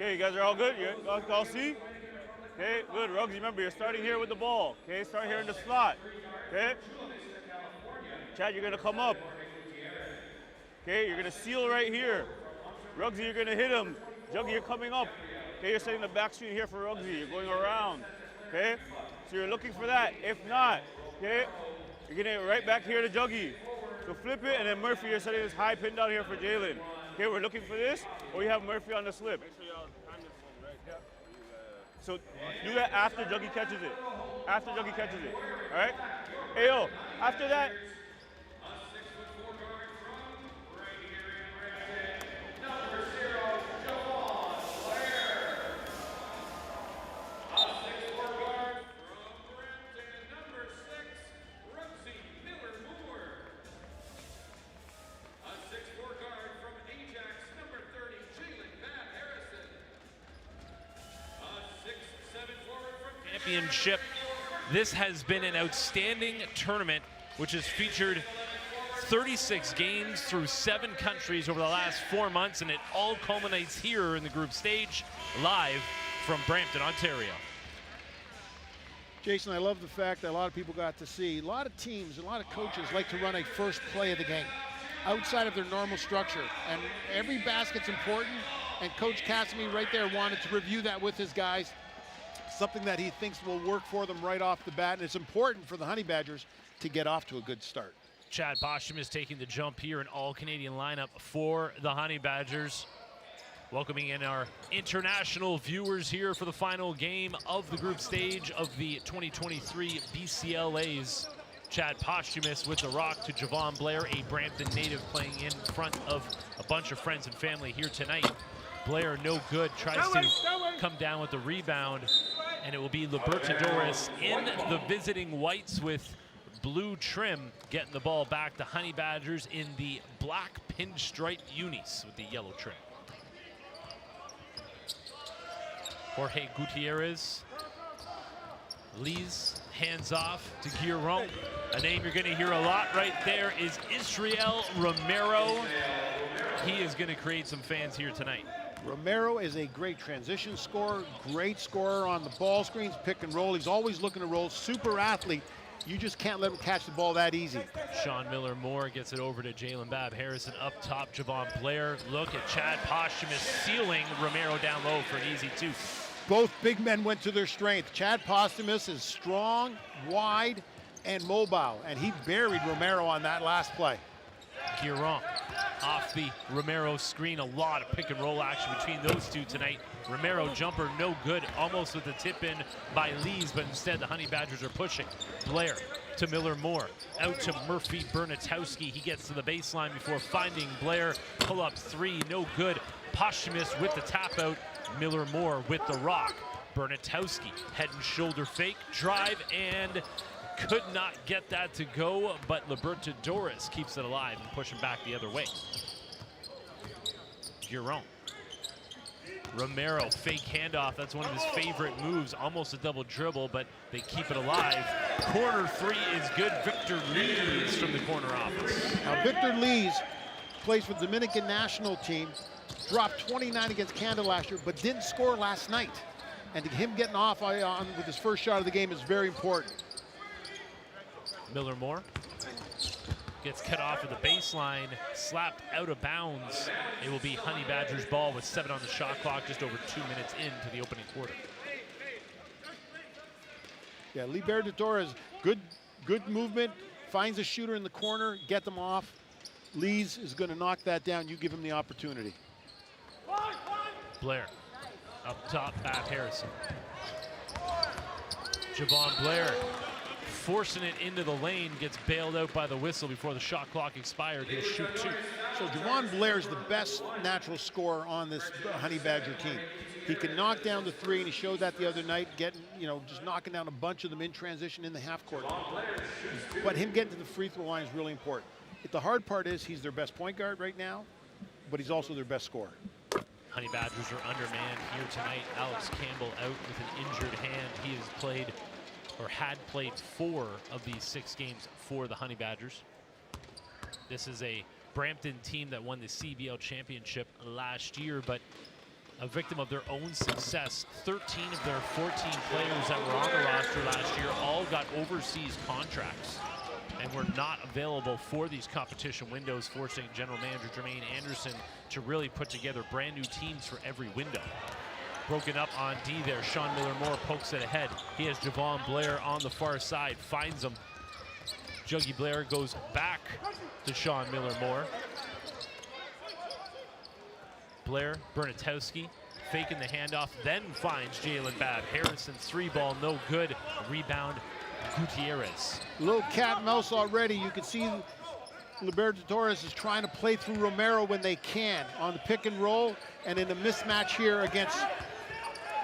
Okay, you guys are all good? You all see? Okay, good. Ruggs, remember, you're starting here with the ball. Okay, start here in the slot. Okay? Chad, you're going to come up. Okay, you're going to seal right here. Ruggsy, you're going to hit him. Juggy, you're coming up. Okay, you're setting the back screen here for Ruggsy. You're going around. Okay? So you're looking for that. If not, okay, you're getting it right back here to Juggy. So flip it, and then Murphy, you're setting this high pin down here for Jalen. Okay, we're looking for this, or you have Murphy on the slip. Make sure y'all time this one right. Yeah. So do that after Juggy catches it. After Juggy catches it. All right? Hey, yo, after that, championship. This has been an outstanding tournament, which has featured 36 games through 7 countries over the last 4 months, and it all culminates here in the group stage, live from Brampton, Ontario. Jason, I love the fact that a lot of people got to see. A lot of teams, a lot of coaches like to run a first play of the game outside of their normal structure, and every basket's important, and Coach Casimir right there wanted to review that with his guys, something that he thinks will work for them right off the bat, and it's important for the Honey Badgers to get off to a good start. Chad Boschum is taking the jump here, an all-Canadian lineup for the Honey Badgers. Welcoming in our international viewers here for the final game of the group stage of the 2023 BCLAs. Chad Posthumous with the rock to Javon Blair, a Brampton native playing in front of a bunch of friends and family here tonight. Blair, no good, tries to come down with the rebound, and it will be Libertadores in the visiting whites with blue trim, getting the ball back to Honey Badgers in the black pinstripe unis with the yellow trim. Jorge Gutierrez, Lees, hands off to Guiron. A name you're gonna hear a lot right there is Israel Romero. He is gonna create some fans here tonight. Romero is a great transition scorer, great scorer on the ball screens, pick and roll. He's always looking to roll, super athlete. You just can't let him catch the ball that easy. Sean Miller-Moore gets it over to Jalen Bab Harrison up top. Javon Blair, look at Chad Posthumous sealing Romero down low for an easy 2. Both big men went to their strength. Chad Posthumous is strong, wide, and mobile, and he buried Romero on that last play. Guiron off the Romero screen, a lot of pick and roll action between those two tonight. Romero jumper no good, almost with the tip in by Lees, but instead the Honey Badgers are pushing. Blair to Miller-Moore, out to Murphy Bernatowski. He gets to the baseline before finding Blair. Pull up 3, no good. Posthumous with the tap out. Miller-Moore with the rock. Bernatowski, head and shoulder fake, drive, and could not get that to go, but Libertadores keeps it alive and pushing back the other way. Guiron. Romero, fake handoff. That's one of his favorite moves. Almost a double dribble, but they keep it alive. Corner 3 is good. Victor Lees from the corner office. Now, Victor Lees plays for the Dominican national team, dropped 29 against Canada last year, but didn't score last night. And him getting off on with his first shot of the game is very important. Miller-Moore gets cut off at the baseline, slapped out of bounds. It will be Honey Badgers ball with 7 on the shot clock, just over 2 minutes into the opening quarter. Yeah, Libertadores, good movement, finds a shooter in the corner, get them off. Lees is going to knock that down. You give him the opportunity. Blair up top, Bab Harrison. Javon Blair forcing it into the lane, gets bailed out by the whistle before the shot clock expired. He'll shoot 2. So Javon Blair is the best natural scorer on this Honey Badger team. He can knock down the 3, and he showed that the other night, getting, just knocking down a bunch of them in transition in the half court. But him getting to the free throw line is really important. The hard part is he's their best point guard right now, but he's also their best scorer. Honey Badgers are undermanned here tonight. Alex Campbell out with an injured hand. He has played, or had played, 4 of these 6 games for the Honey Badgers. This is a Brampton team that won the CBL championship last year, but a victim of their own success. 13 of their 14 players that were on the roster last year all got overseas contracts and were not available for these competition windows, forcing general manager Jermaine Anderson to really put together brand new teams for every window. Broken up on D there. Sean Miller-Moore pokes it ahead. He has Javon Blair on the far side, finds him. Juggy Blair goes back to Sean Miller-Moore. Blair, Bernatowski faking the handoff, then finds Jalen Babb. Harrison's 3-ball, no good. Rebound, Gutierrez. Little cat and mouse already. You can see Libertadores is trying to play through Romero when they can on the pick and roll, and in a mismatch here against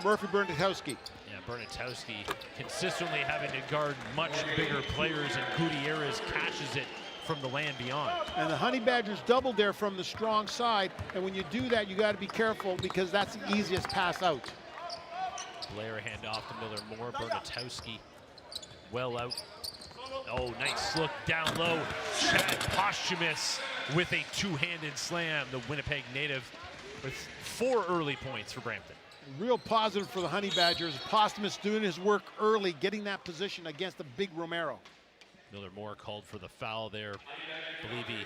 Murphy Bernatowski. Yeah, Bernatowski consistently having to guard much bigger players, and Gutierrez cashes it from the land beyond. And the Honey Badgers doubled there from the strong side, and when you do that, you got to be careful because that's the easiest pass out. Blair handoff to Miller-Moore. Bernatowski well out. Oh, nice look down low. Chad Posthumous with a two-handed slam. The Winnipeg native with 4 early points for Brampton. Real positive for the Honey Badgers. Posthumous doing his work early, getting that position against the big Romero. Miller-Moore called for the foul there. I believe he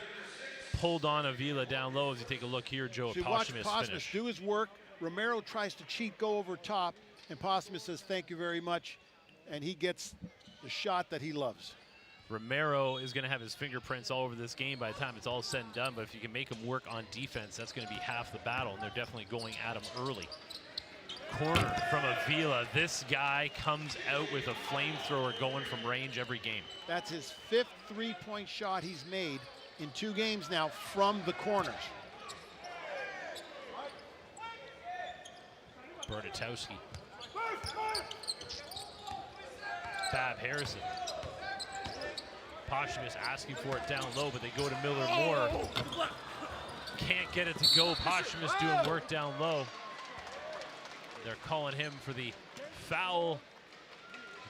pulled on Avila down low. As you take a look here, Joe, So watch Posthumous do his work. Romero tries to cheat, go over top, and Posthumous says, thank you very much, and he gets the shot that he loves. Romero is going to have his fingerprints all over this game by the time it's all said and done, but if you can make him work on defense, that's going to be half the battle, and they're definitely going at him early. Corner from Avila. This guy comes out with a flamethrower going from range every game. That's his 5th three-point shot he's made in 2 games now from the corners. Bernatowski. Babb Harrison. Posthumous asking for it down low, but they go to Miller-Moore. Can't get it to go. Posthumous doing work down low. They're calling him for the foul,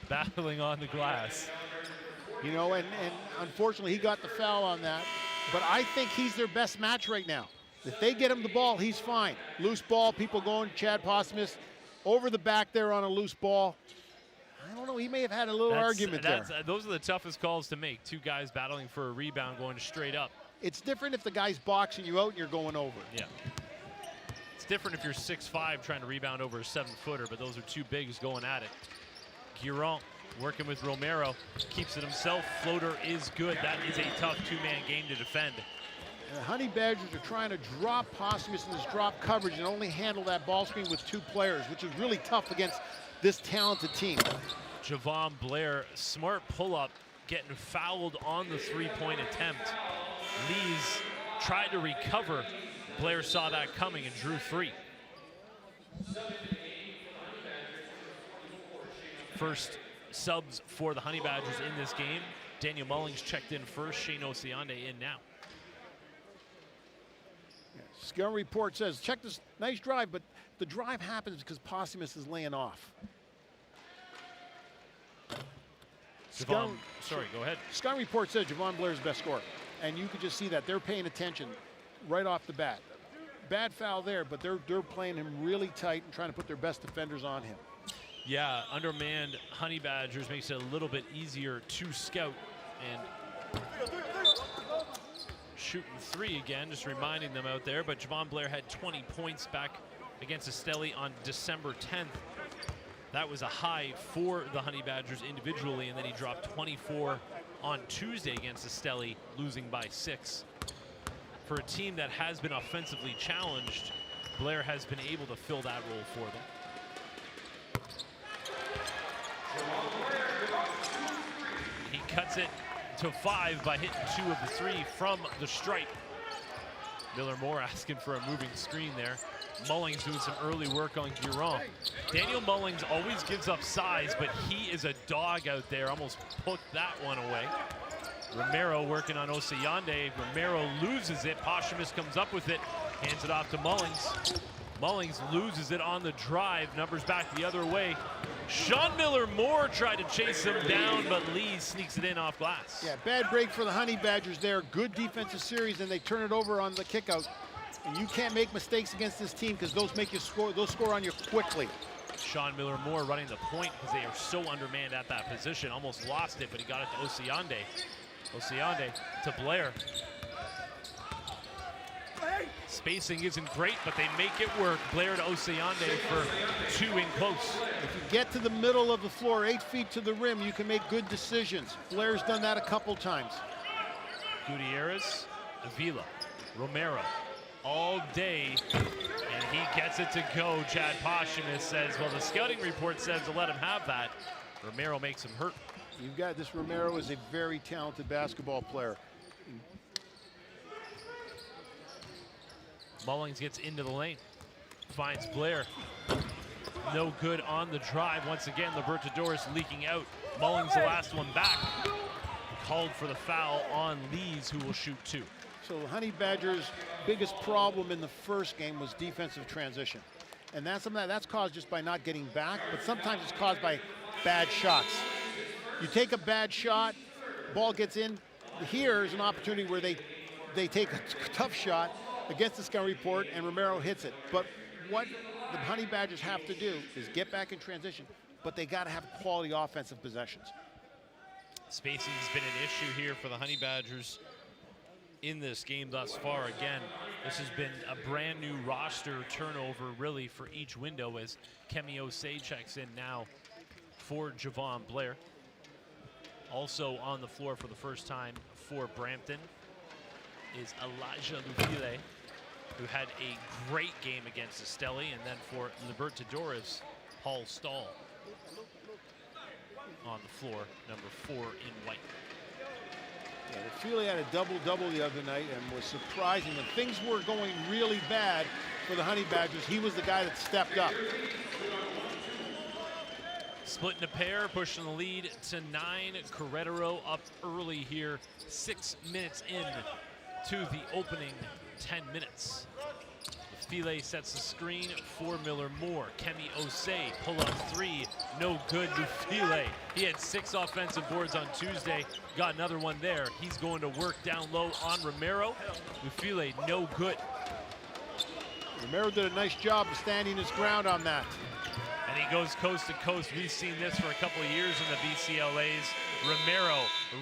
battling on the glass. You know, and unfortunately he got the foul on that, but I think he's their best match right now. If they get him the ball, he's fine. Loose ball, people going, Chad Posthumous over the back there on a loose ball. I don't know, he may have had a little argument there. Those are the toughest calls to make. 2 guys battling for a rebound going straight up. It's different if the guy's boxing you out and you're going over. Yeah. It's different if you're 6'5" trying to rebound over a 7-footer, but those are 2 bigs going at it. Guiron working with Romero, keeps it himself. Floater is good. That is a tough 2-man game to defend. And the Honey Badgers are trying to drop Posthumous in this drop coverage and only handle that ball screen with 2 players, which is really tough against this talented team. Javon Blair, smart pull-up, getting fouled on the 3-point attempt. Lees tried to recover. Blair saw that coming and drew 3. First subs for the Honey Badgers in this game. Daniel Mullings checked in first. Shane Osiande in now. Scout report says, check this nice drive, but the drive happens because Posthumous is laying off. Sorry, go ahead. Scout report says Javon Blair's best scorer, and you could just see that they're paying attention right off the bat. Bad foul there, but they're playing him really tight and trying to put their best defenders on him. Yeah, undermanned Honey Badgers makes it a little bit easier to scout, and shooting 3 again, just reminding them out there. But Javon Blair had 20 points back against Esteli on December 10th. That was a high for the Honey Badgers individually, and then he dropped 24 on Tuesday against Esteli, losing by 6. For a team that has been offensively challenged, Blair has been able to fill that role for them. He cuts it to 5 by hitting 2 of the 3 from the stripe. Miller-Moore asking for a moving screen there. Mullings doing some early work on Guiron. Daniel Mullings always gives up size, but he is a dog out there. Almost put that one away. Romero working on Osiande. Romero loses it. Posthumous comes up with it, hands it off to Mullings. Mullings loses it on the drive. Numbers back the other way. Sean Miller-Moore tried to chase him down, but Lee sneaks it in off glass. Yeah, bad break for the Honey Badgers there. Good defensive series, and they turn it over on the kickout. And you can't make mistakes against this team because those make you score. Those score on you quickly. Sean Miller-Moore running the point because they are so undermanned at that position. Almost lost it, but he got it to Osiande. Osiande to Blair. Spacing isn't great, but they make it work. Blair to Osiande for 2 in close. If you get to the middle of the floor, 8 feet to the rim, you can make good decisions. Blair's done that a couple times. Gutierrez, Avila, Romero, all day, and he gets it to go. Chad Posthumous says, well, the scouting report says to let him have that. Romero makes him hurt. You've got this. Romero is a very talented basketball player. Mullings gets into the lane, finds Blair. No good on the drive. Once again, Libertadores leaking out. Mullings the last one back. Called for the foul on Lees, who will shoot 2. So Honey Badgers' biggest problem in the first game was defensive transition. And that's something that's caused just by not getting back, but sometimes it's caused by bad shots. You take a bad shot, ball gets in. Here is an opportunity where they take a tough shot against the scouting report, and Romero hits it. But what the Honey Badgers have to do is get back in transition, but they got to have quality offensive possessions. Spacing has been an issue here for the Honey Badgers in this game thus far. Again, this has been a brand new roster turnover really for each window as Kemi Osei checks in now for Javon Blair. Also on the floor for the first time for Brampton is Elijah Lufile, who had a great game against Esteli, and then for Libertadores, Paul Stahl on the floor, number 4 in white. Yeah, Lufile had a double-double the other night and was surprising. When things were going really bad for the Honey Badgers, he was the guy that stepped up. Splitting a pair, pushing the lead to 9. Querétaro up early here, 6 minutes in to the opening 10 minutes. Lufile sets the screen for Miller-Moore. Kemi Osei, pull-up 3, no good. Lufile, he had 6 offensive boards on Tuesday, got another one there. He's going to work down low on Romero. Lufile, no good. Romero did a nice job of standing his ground on that. And he goes coast to coast. We've seen this for a couple of years in the BCLAs. Romero,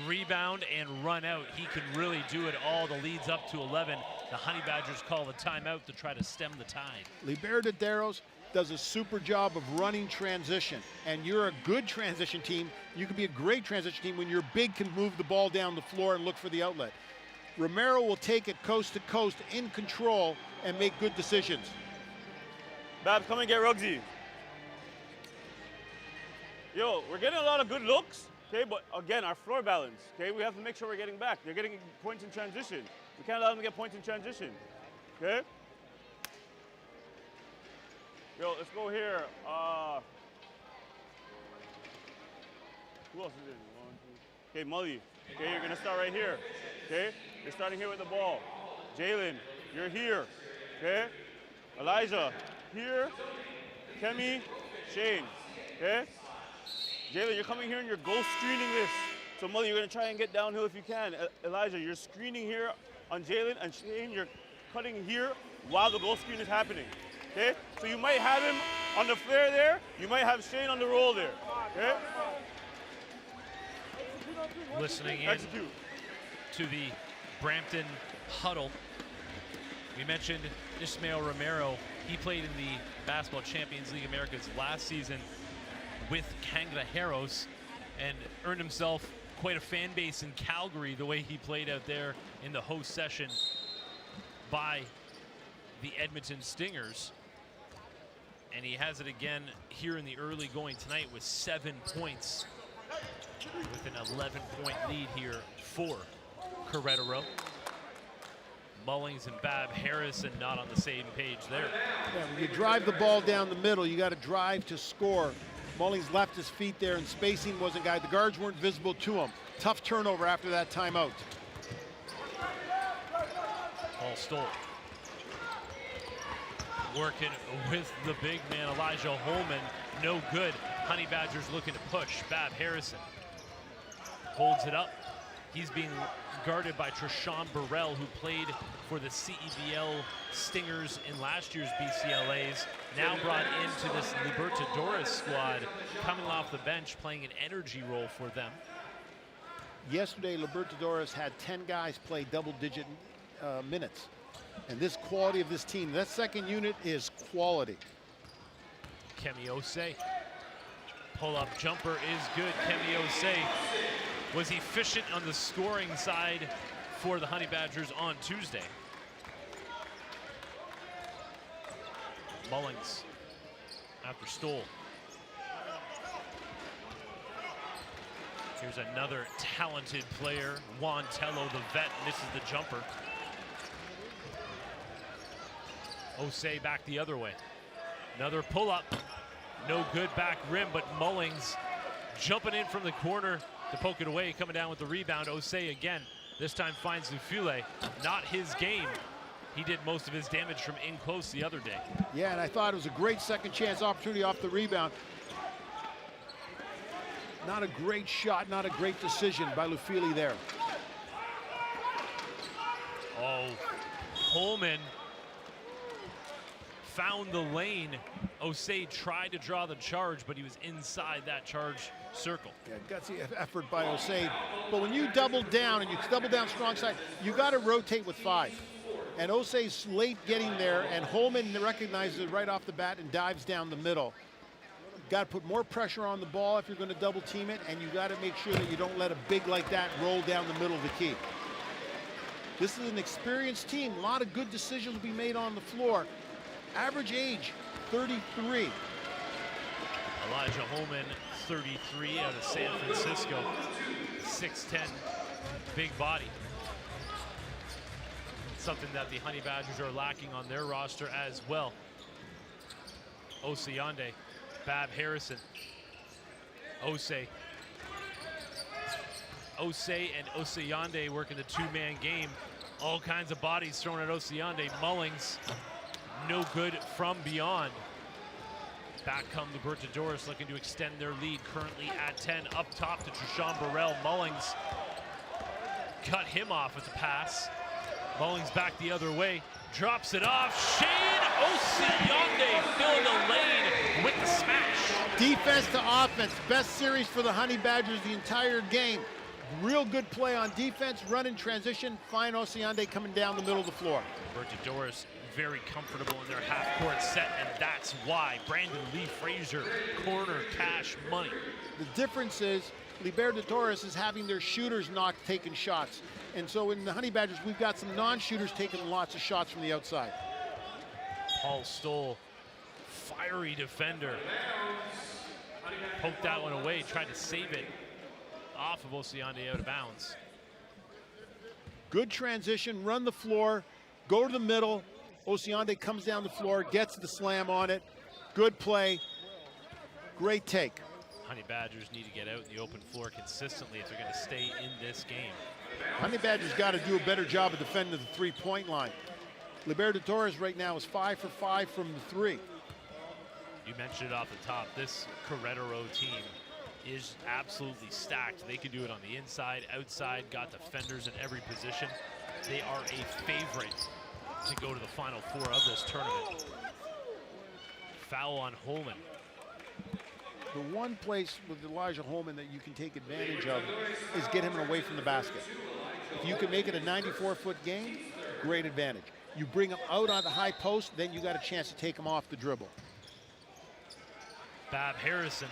rebound and run out. He can really do it all. The lead's up to 11. The Honey Badgers call a timeout to try to stem the tide. Libertadores does a super job of running transition. And you're a good transition team. You can be a great transition team when your big can move the ball down the floor and look for the outlet. Romero will take it coast to coast in control and make good decisions. Babs, come and get Ruggsy. Yo, we're getting a lot of good looks, okay, but again, our floor balance, okay, we have to make sure we're getting back. They're getting points in transition. We can't allow them to get points in transition, okay? Yo, let's go here. Who else is in? Okay, Mully, okay, you're gonna start right here, okay? You're starting here with the ball. Jalen, you're here, okay? Elijah, here. Kemi, Shane, okay? Jalen, you're coming here and you're ghost screening this. So, Mully, you're going to try and get downhill if you can. Elijah, you're screening here on Jalen, and Shane, you're cutting here while the ghost screen is happening. Okay? So you might have him on the flare there. You might have Shane on the roll there. Okay? Listening in to the Brampton huddle. We mentioned Ismael Romero. He played in the Basketball Champions League Americas last season with Cangrejeros and earned himself quite a fan base in Calgary the way he played out there in the host session by the Edmonton Stingers. And he has it again here in the early going tonight with 7 points with an 11-point lead here for Querétaro. Mullings and Bab Harrison not on the same page there. Yeah, when you drive the ball down the middle, you got to drive to score. Mullings left his feet there and spacing wasn't guy. The guards weren't visible to him. Tough turnover after that timeout. Paul Stoll working with the big man Elijah Holman. No good. Honey Badgers looking to push. Bab Harrison holds it up. He's being guarded by Trishan Burrell, who played for the CEBL Stingers in last year's BCLAs, now brought into this Libertadores squad, coming off the bench, playing an energy role for them. Yesterday, Libertadores had 10 guys play double-digit minutes. And this quality of this team, that second unit is quality. Kemi Osei, pull-up jumper is good. Kemi Osei was efficient on the scoring side for the Honey Badgers on Tuesday. Mullings after Stoll. Here's another talented player, Juan Tello, the vet, misses the jumper. Osei back the other way. Another pull-up, no good back rim, but Mullings jumping in from the corner to poke it away, coming down with the rebound. Osei again, this time finds Lufule. Not his game. He did most of his damage from in close the other day. Yeah, and I thought it was a great second chance opportunity off the rebound. Not a great shot, not a great decision by Lufile there. Oh, Holman found the lane. Osei tried to draw the charge, but he was inside that charge circle. Yeah, gutsy effort by Osei. But when you double down, and you double down strong side, you got to rotate with 5. And Osei's late getting there, and Holman recognizes it right off the bat and dives down the middle. Got to put more pressure on the ball if you're going to double team it, and you got to make sure that you don't let a big like that roll down the middle of the key. This is an experienced team. A lot of good decisions will be made on the floor. Average age, 33. Elijah Holman, 33, out of San Francisco. 6'10", big body. Something that the Honey Badgers are lacking on their roster as well. Osiande, Bab Harrison, Osei. Osei and Osiande working the two-man game. All kinds of bodies thrown at Osiande. Mullings, no good from beyond. Back come the Libertadores, looking to extend their lead, currently at 10. Up top to Trishan Burrell. Mullings cut him off with the pass. Mullings back the other way, drops it off. Shane Osiande filling the lane with the smash. Defense to offense, best series for the Honey Badgers the entire game. Real good play on defense, run in transition, find Osiande coming down the middle of the floor. Libertadores very comfortable in their half-court set, and that's why Brandon Lee Frazier, corner cash money. The difference is Libertadores is having their shooters not taking shots. And so in the Honey Badgers, we've got some non-shooters taking lots of shots from the outside. Paul Stoll, fiery defender. Poked that one away, tried to save it off of Osiande out of bounds. Good transition, run the floor, go to the middle. Osiande comes down the floor, gets the slam on it. Good play, great take. Honey Badgers need to get out in the open floor consistently if they're going to stay in this game. Honey Badgers got to do a better job of defending the three-point line. Libertadores right now is 5 for 5 from the 3. You mentioned it off the top. This Querétaro team is absolutely stacked. They can do it on the inside, outside, got defenders in every position. They are a favorite to go to the Final Four of this tournament. Foul on Holman. The one place with Elijah Holman that you can take advantage of is get him away from the basket. If you can make it a 94-foot game, great advantage. You bring him out on the high post, then you got a chance to take him off the dribble. Bab Harrison,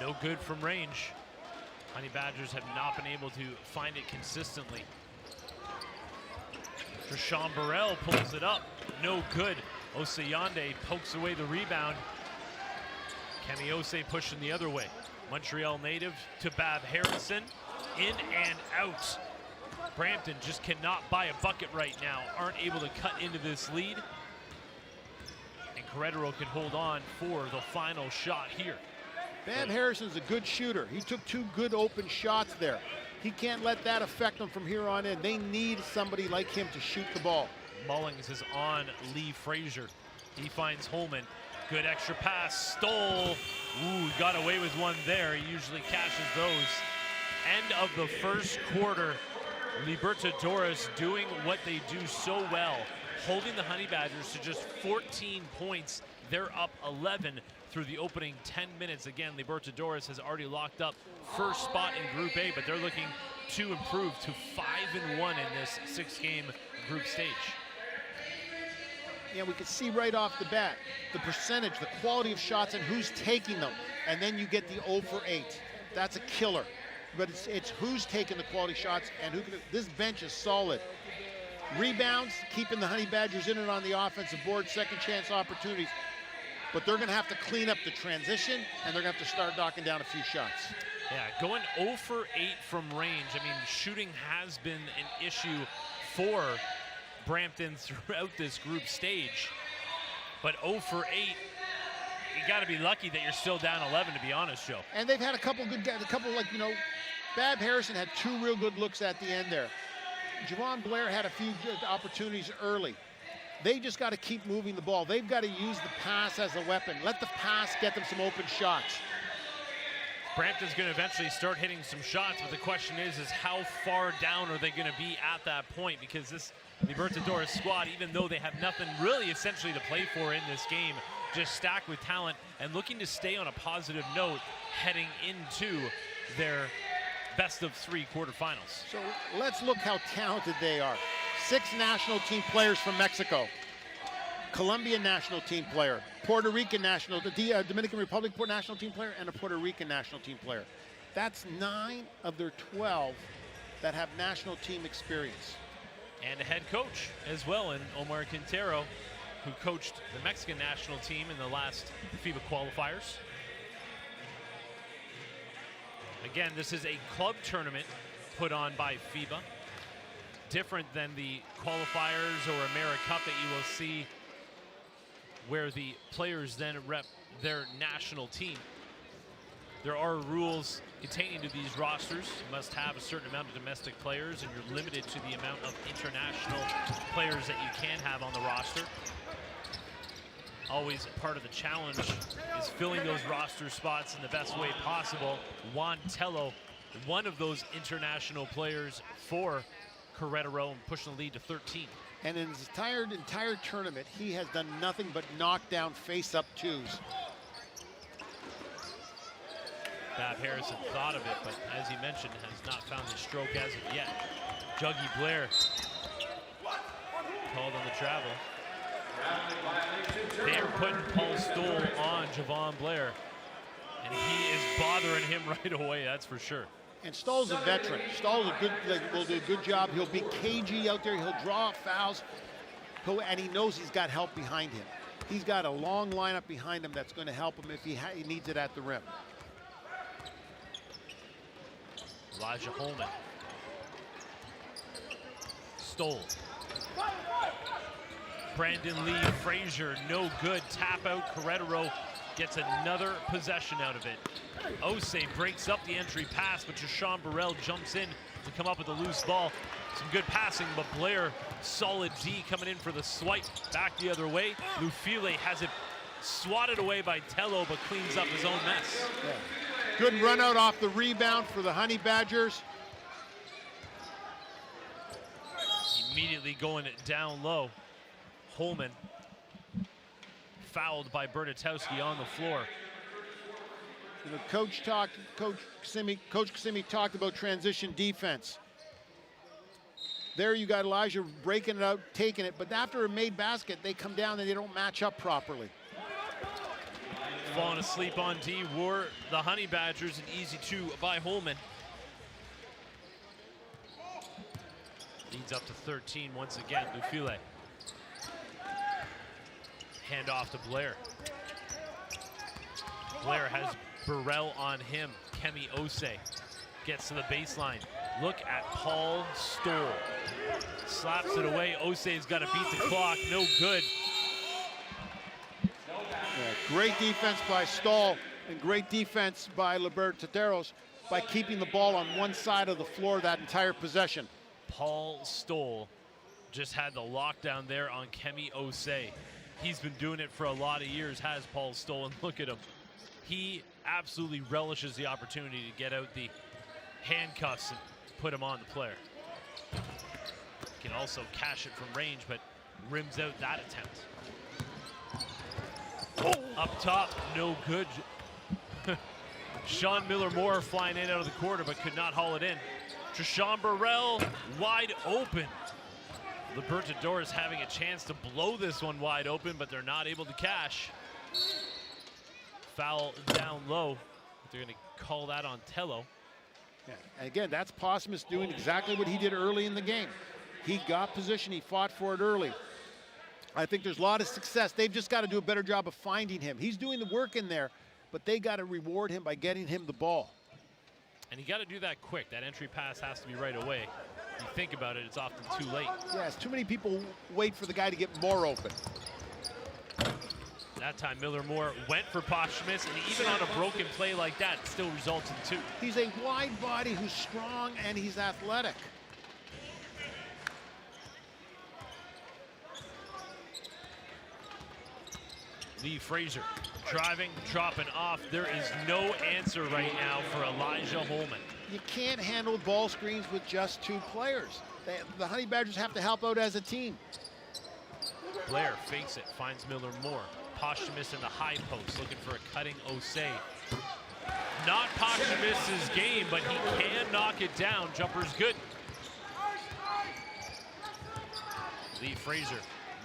no good from range. Honey Badgers have not been able to find it consistently. Trishan Burrell pulls it up, no good. Osiande pokes away the rebound. Kemi Osei pushing the other way. Montreal native to Bab Harrison, in and out. Brampton just cannot buy a bucket right now, aren't able to cut into this lead. And Querétaro can hold on for the final shot here. Bab Harrison's a good shooter. He took 2 good open shots there. He can't let that affect them from here on in. They need somebody like him to shoot the ball. Mullings is on Lee Frazier. He finds Holman. Good extra pass, Stoll. Ooh, got away with one there. He usually cashes those. End of the first quarter. Libertadores doing what they do so well, holding the Honey Badgers to just 14 points. They're up 11 through the opening 10 minutes. Again, Libertadores has already locked up first spot in Group A, but they're looking to improve to 5-1 in this 6-game group stage. Yeah, we can see right off the bat the percentage, the quality of shots, and who's taking them. And then you get the 0 for 8. That's a killer. But it's who's taking the quality shots and who can. This bench is solid. Rebounds, keeping the Honey Badgers in it on the offensive board, second chance opportunities. But they're going to have to clean up the transition, and they're going to have to start knocking down a few shots. Yeah, going 0 for 8 from range. I mean, shooting has been an issue for Brampton throughout this group stage. But 0 for 8, you got to be lucky that you're still down 11, to be honest, Joe. And they've had a couple good guys, Bab Harrison had 2 real good looks at the end there. Javon Blair had a few good opportunities early. They just got to keep moving the ball. They've got to use the pass as a weapon. Let the pass get them some open shots. Brampton's going to eventually start hitting some shots, but the question is how far down are they going to be at that point? Because this Libertadores squad, even though they have nothing really essentially to play for in this game, just stacked with talent and looking to stay on a positive note heading into their best-of-3 quarterfinals. So let's look how talented they are. 6 national team players from Mexico, Colombian national team player, Puerto Rican national, the Dominican Republic national team player, and a Puerto Rican national team player. That's 9 of their 12 that have national team experience. And a head coach as well in Omar Quintero, who coached the Mexican national team in the last FIBA qualifiers. Again, this is a club tournament put on by FIBA. Different than the qualifiers or AmeriCup that you will see where the players then rep their national team. There are rules containing to these rosters. You must have a certain amount of domestic players, and you're limited to the amount of international players that you can have on the roster. Always part of the challenge is filling those roster spots in the best way possible. Juan Tello, one of those international players for Querétaro, and pushing the lead to 13. And in his entire tournament, he has done nothing but knock down face-up 2s. Bab Harrison thought of it, but as he mentioned, has not found the stroke as of yet. Juggy Blair called on the travel. They are putting Paul Stoll on Javon Blair, and he is bothering him right away, that's for sure. And Stoll's a veteran. Stoll's will do a good job. He'll be cagey out there. He'll draw fouls, and he knows he's got help behind him. He's got a long lineup behind him that's going to help him if he needs it at the rim. Elijah Holman. Stoll. Brandon Lee Frazier, no good. Tap out. Querétaro gets another possession out of it. Osei breaks up the entry pass, but Jashawn Burrell jumps in to come up with a loose ball. Some good passing, but Blair, solid D coming in for the swipe back the other way. Lufile has it swatted away by Tello, but cleans up his own mess. Yeah. Good run out off the rebound for the Honey Badgers. Immediately going down low. Holman fouled by Bernatowski on the floor. You know, Coach Kissimmee talked about transition defense. There you got Elijah breaking it out, taking it, but after a made basket, they come down and they don't match up properly. Falling asleep on D were the Honey Badgers, an easy 2 by Holman. Leads up to 13 once again, Lufile. Hand off to Blair. Blair has Burrell on him. Kemi Osei gets to the baseline. Look at Paul Stoll. Slaps it away. Osei's got to beat the clock. No good. Yeah, great defense by Stoll and great defense by Libertadores by keeping the ball on one side of the floor that entire possession. Paul Stoll just had the lockdown there on Kemi Osei. He's been doing it for a lot of years, has Paul Stoll, and look at him. He absolutely relishes the opportunity to get out the handcuffs and put him on the player. Can also cash it from range, but rims out that attempt. Up top, no good. Sean Miller-Moore flying in out of the corner, but could not haul it in. Trishan Burrell wide open. Libertadores having a chance to blow this one wide open, but they're not able to cash. Foul down low. They're going to call that on Tello. Yeah. And again, that's Posthumus doing exactly what he did early in the game. He got position, he fought for it early. I think there's a lot of success. They've just got to do a better job of finding him. He's doing the work in there, but they got to reward him by getting him the ball. And you got to do that quick. That entry pass has to be right away. If you think about it, it's often too late. Yes, too many people wait for the guy to get more open. That time Miller-Moore went for Posthumus, and even on a broken play like that, it still results in 2. He's a wide body who's strong and he's athletic. Lee Frazier driving, dropping off. There is no answer right now for Elijah Holman. You can't handle ball screens with just 2 players. The Honey Badgers have to help out as a team. Blair fakes it, finds Miller-Moore. Posthumus in the high post, looking for a cutting Osei. Not Posthumus's game, but he can knock it down. Jumper's good. Lee Frazier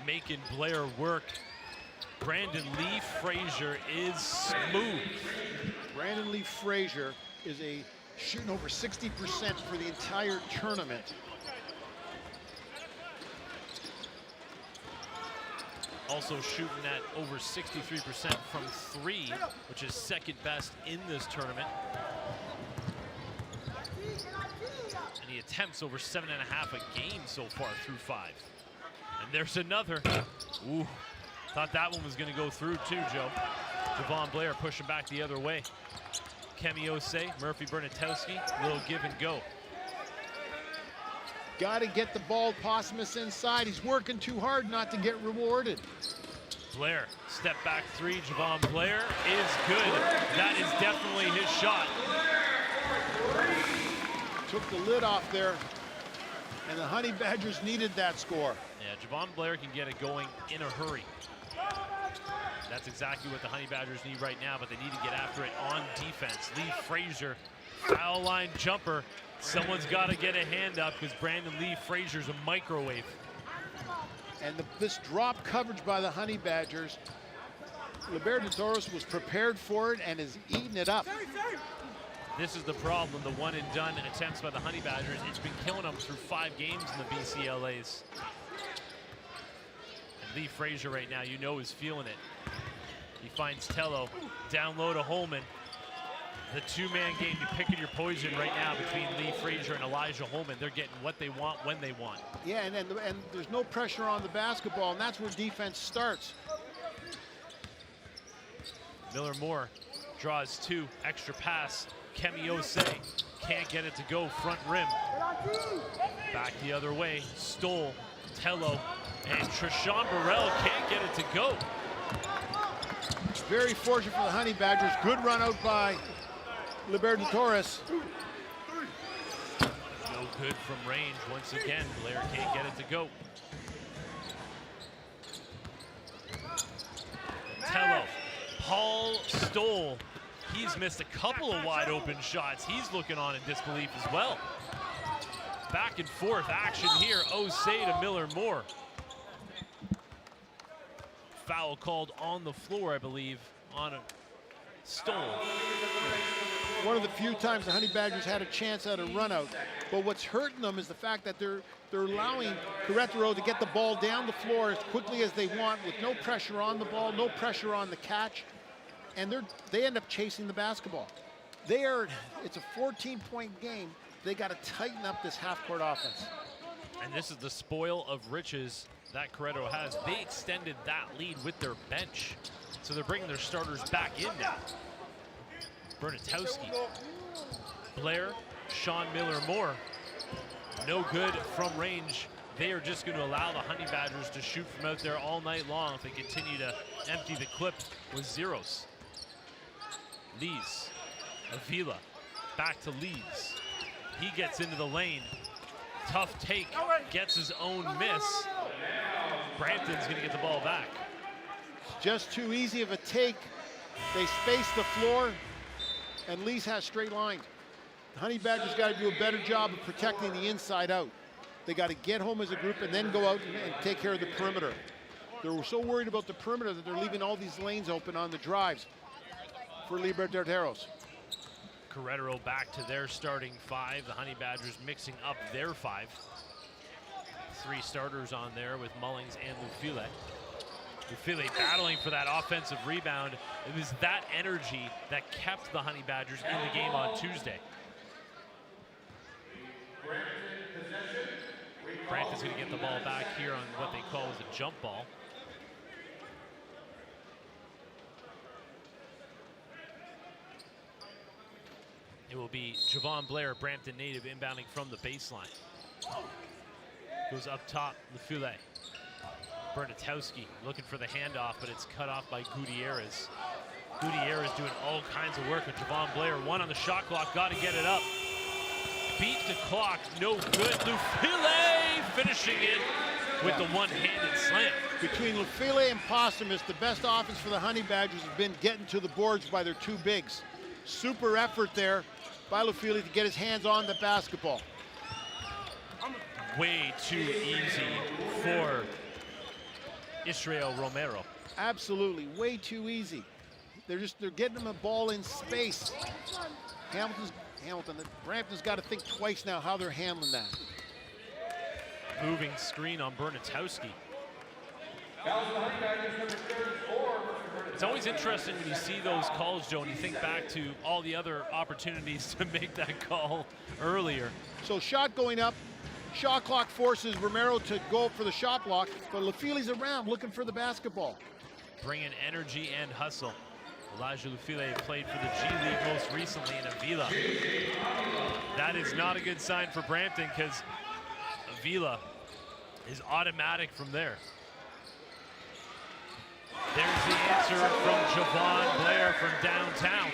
making Blair work. Brandon Lee Frazier is smooth. Brandon Lee Frazier is shooting over 60% for the entire tournament. Also shooting at over 63% from 3, which is second best in this tournament. And he attempts over 7.5 a game so far through 5. And there's another. Ooh, thought that one was going to go through too, Joe. Javon Blair pushing back the other way. Kemi Osei, Murphy Bernatowski, little give and go. Got to get the ball Posthumus inside. He's working too hard not to get rewarded. Blair, step back 3, Javon Blair is good. That is definitely his shot. Took the lid off there, and the Honey Badgers needed that score. Yeah, Javon Blair can get it going in a hurry. That's exactly what the Honey Badgers need right now, but they need to get after it on defense. Lee Frazier, foul line jumper. Someone's got to get a hand up because Brandon Lee Frazier's a microwave. And this drop coverage by the Honey Badgers, Libertadores was prepared for it and is eating it up. This is the problem, the one and done attempts by the Honey Badgers. It's been killing them through 5 games in the BCLAs. And Lee Frazier right now, you know, is feeling it. He finds Tello, down low to Holman. The 2-man game, you're picking your poison right now between Lee Frazier and Elijah Holman. They're getting what they want when they want. Yeah, and there's no pressure on the basketball, and that's where defense starts. Miller-Moore draws 2, extra pass. Kemi Osei can't get it to go, front rim. Back the other way, Stoll, Tello, and Trishan Burrell can't get it to go. Very fortunate for the Honey Badgers. Good run out by Libertadores. No good from range. Once again, Blair can't get it to go. Tello, Paul Stoll. He's missed a couple of wide open shots. He's looking on in disbelief as well. Back and forth action here. Osei to Miller-Moore. Foul called on the floor, I believe, on a Stoll. One of the few times the Honey Badgers had a chance at a run out. But what's hurting them is the fact that they're allowing Querétaro to get the ball down the floor as quickly as they want with no pressure on the ball, no pressure on the catch. And they end up chasing the basketball. It's a 14-point game. They got to tighten up this half-court offense. And this is the spoil of riches that Querétaro has. They extended that lead with their bench. So they're bringing their starters back in now. Bernatowski, Blair, Sean Miller-Moore. No good from range. They are just going to allow the Honey Badgers to shoot from out there all night long if they continue to empty the clip with zeros. Lees, Avila, back to Lees. He gets into the lane. Tough take, gets his own miss. Brampton's gonna get the ball back. Just too easy of a take. They space the floor, and Lees has straight lines. The Honey Badgers got to do a better job of protecting the inside out. They got to get home as a group and then go out and take care of the perimeter. They're so worried about the perimeter that they're leaving all these lanes open on the drives for Libertadores. Querétaro back to their starting 5. The Honey Badgers mixing up their 5. 3 starters on there with Mullings and Lufile. Lufile battling for that offensive rebound. It was that energy that kept the Honey Badgers in the game on Tuesday. Brampton's going to get the ball back here on what they call as a jump ball. It will be Javon Blair, Brampton native, inbounding from the baseline. Goes up top, Lufile. Bernatowski looking for the handoff, but it's cut off by Gutierrez. Gutierrez doing all kinds of work with Javon Blair. 1 on the shot clock, got to get it up. Beat the clock, no good. Lufile finishing it with the one-handed slam. Between Lufile and Postumus, the best offense for the Honey Badgers has been getting to the boards by their 2 bigs. Super effort there by Lufile to get his hands on the basketball. Way too easy for Israel Romero. Absolutely, way too easy. They're getting him a ball in space. Brampton's got to think twice now how they're handling that. Moving screen on Bernatowski. It's always interesting when you see those calls, Joe, and you think back to all the other opportunities to make that call earlier. So shot going up, shot clock forces Romero to go for the shot block, but Lufile's around looking for the basketball. Bringing energy and hustle. Elijah Lufile played for the G League most recently in Avila. That is not a good sign for Brampton because Avila is automatic from there. There's the answer from Javon Blair from downtown.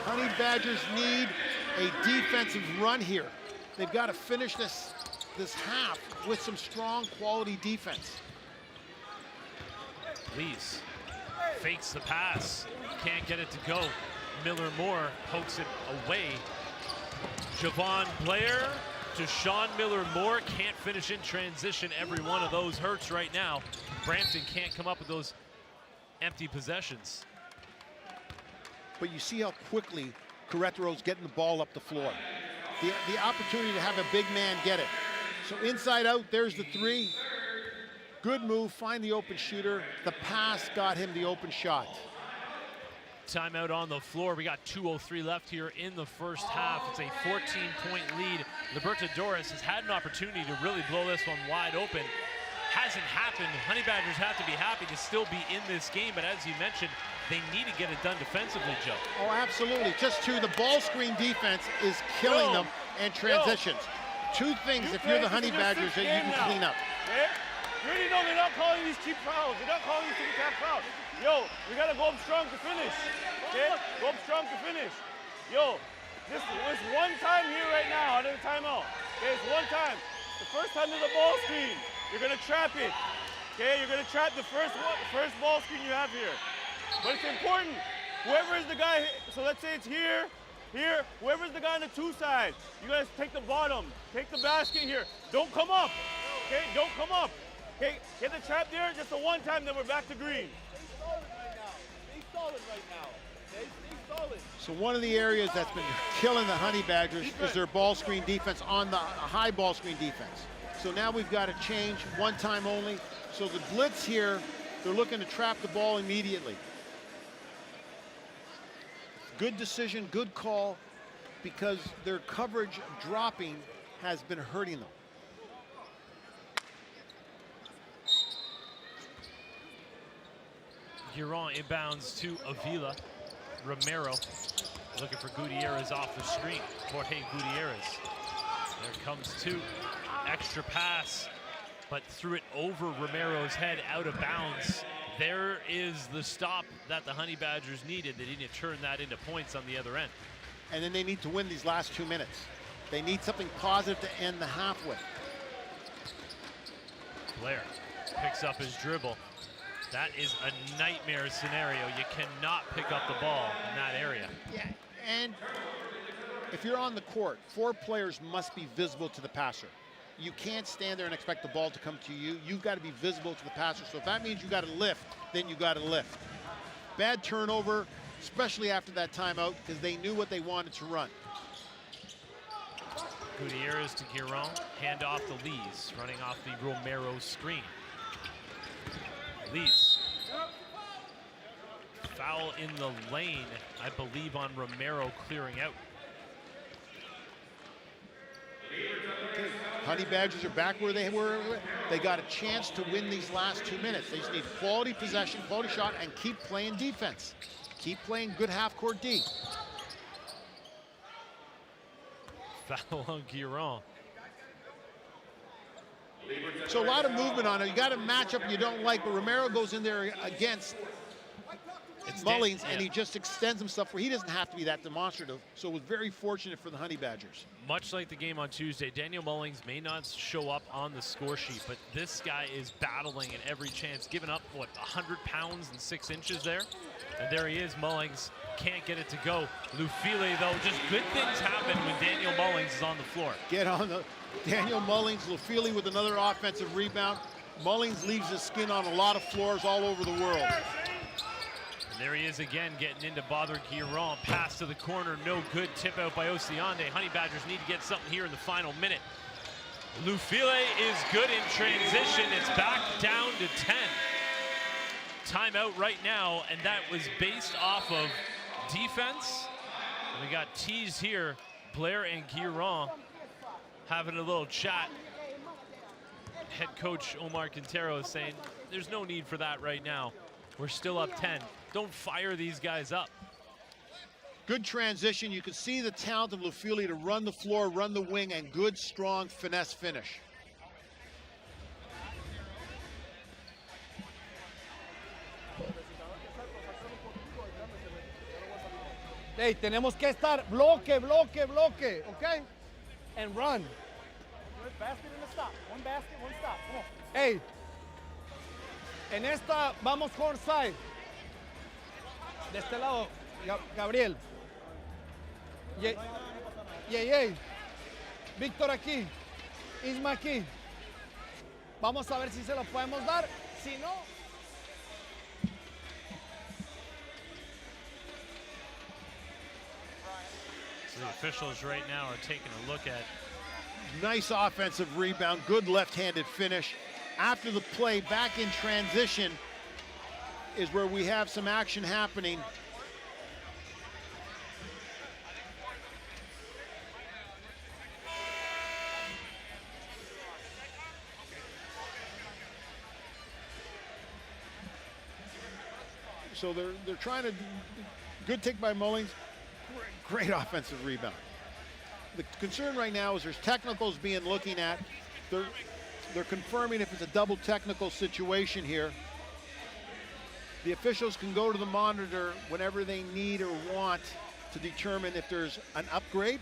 Honey Badgers need a defensive run here. They've got to finish this half with some strong quality defense. Lees fakes the pass, can't get it to go. Miller Moore pokes it away. Javon Blair to Sean Miller Moore, can't finish in transition. Every one of those hurts right now. Brampton can't come up with those empty possessions. But you see how quickly Querétaro's getting the ball up the floor. The opportunity to have a big man get it. So inside out, there's the 3. Good move, find the open shooter. The pass got him the open shot. Timeout on the floor. We got 2:03 left here in the first half. It's a 14-point lead. Libertadores has had an opportunity to really blow this one wide open. Hasn't happened. Honey Badgers have to be happy to still be in this game, but as you mentioned, they need to get it done defensively, Joe. Oh, absolutely. Just the ball screen defense is killing them and transitions. 2 things if you're the Honey Badgers that you can clean up. Okay? You already know they're not calling these cheap fouls. They're not calling these cheap fouls. Yo, we got to go up strong to finish. Okay? Go up strong to finish. Yo, this is one time here right now out of the timeout. Okay, it's one time. The first time there's a ball screen, you're going to trap it. Okay, you're going to trap the first ball screen you have here. But it's important. Whoever is the guy, so let's say it's here, whoever's the guy on the 2 side, you guys take the bottom, take the basket here. Don't come up. Okay, don't come up. Okay, get the trap there, just the one time, then we're back to green. Stay solid right now. Stay solid right now. Okay, stay solid. So one of the areas that's been killing the Honey Badgers is their ball screen defense on the high ball screen defense. So now we've got to change, one time only. So the blitz here, they're looking to trap the ball immediately. Good decision, good call, because their coverage dropping has been hurting them. Huron inbounds to Avila. Romero looking for Gutierrez off the screen. Jorge Gutierrez. There comes 2. Extra pass, but threw it over Romero's head out of bounds. There is the stop that the Honey Badgers needed. They need to turn that into points on the other end. and then they need to win these last 2 minutes. They need something positive to end the half with. Blair picks up his dribble. That is a nightmare scenario. You cannot pick up the ball in that area. Yeah, and if you're on the court, 4 players must be visible to the passer. You can't stand there and expect the ball to come to you. You've got to be visible to the passer. So if that means you got to lift, then you got to lift. Bad turnover, especially after that timeout, because they knew what they wanted to run. Gutierrez to Giron, hand off to Lees, running off the Romero screen. Lees. Foul in the lane, I believe, on Romero clearing out. Okay. Honey Badgers are back where they were. They got a chance to win these last 2 minutes. They just need quality possession, quality shot, and keep playing defense. Keep playing good half-court D. Foul on Giron. So a lot of movement on it. You got a matchup you don't like, but Romero goes in there against Mullings, and he just extends himself where he doesn't have to be that demonstrative. So it was very fortunate for the Honey Badgers. Much like the game on Tuesday, Daniel Mullings may not show up on the score sheet, but this guy is battling at every chance, giving up, what, 100 pounds and 6 inches there? And there he is. Mullings can't get it to go. Lufile, though, just good things happen when Daniel Mullings is on the floor. Get on the Daniel Mullings, Lufile with another offensive rebound. Mullings leaves his skin on a lot of floors all over the world. And there he is again, getting into bother Giron. Pass to the corner, no good. Tip out by Osiande. Honey Badgers need to get something here in the final minute. Lufile is good in transition. It's back down to 10. Timeout right now, and that was based off of defense. And we got teased here. Blair and Giron having a little chat. Head coach Omar Quintero is saying, there's no need for that right now. We're still up 10. Don't fire these guys up. Good transition. You can see the talent of Lufile to run the floor, run the wing, and good, strong finesse finish. Hey, tenemos que estar bloque, bloque, bloque, okay? And run. One basket and a stop. One basket, one stop. Come on. Hey, en esta vamos courtside. De este lado, Gabriel. Yey. Víctor aquí. Isma aquí. Vamos a ver si se lo podemos dar. Si no, so the officials right now are taking a look at. Nice offensive rebound, good left-handed finish. After the play, back in transition is where we have some action happening. So they're trying to, good take by Mullings, great offensive rebound. The concern right now is there's technicals being looking at. They're confirming if it's a double technical situation here. The officials can go to the monitor whenever they need or want to determine if there's an upgrade.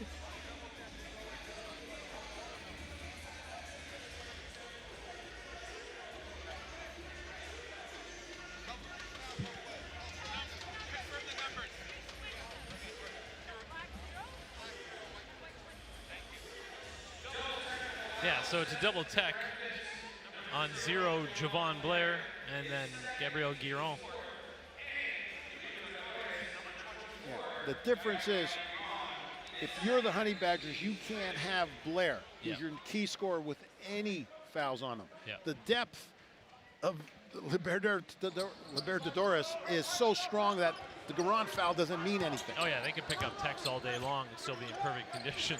Yeah, so it's a double tech on 0, Javon Blair, and then Gabriel Giron. Yeah, the difference is, if you're the Honey Badgers, you can't have Blair, who's your key scorer, with any fouls on him. Yeah. The depth of Libertadores is so strong that the Giron foul doesn't mean anything. Oh yeah, they can pick up techs all day long and still be in perfect condition.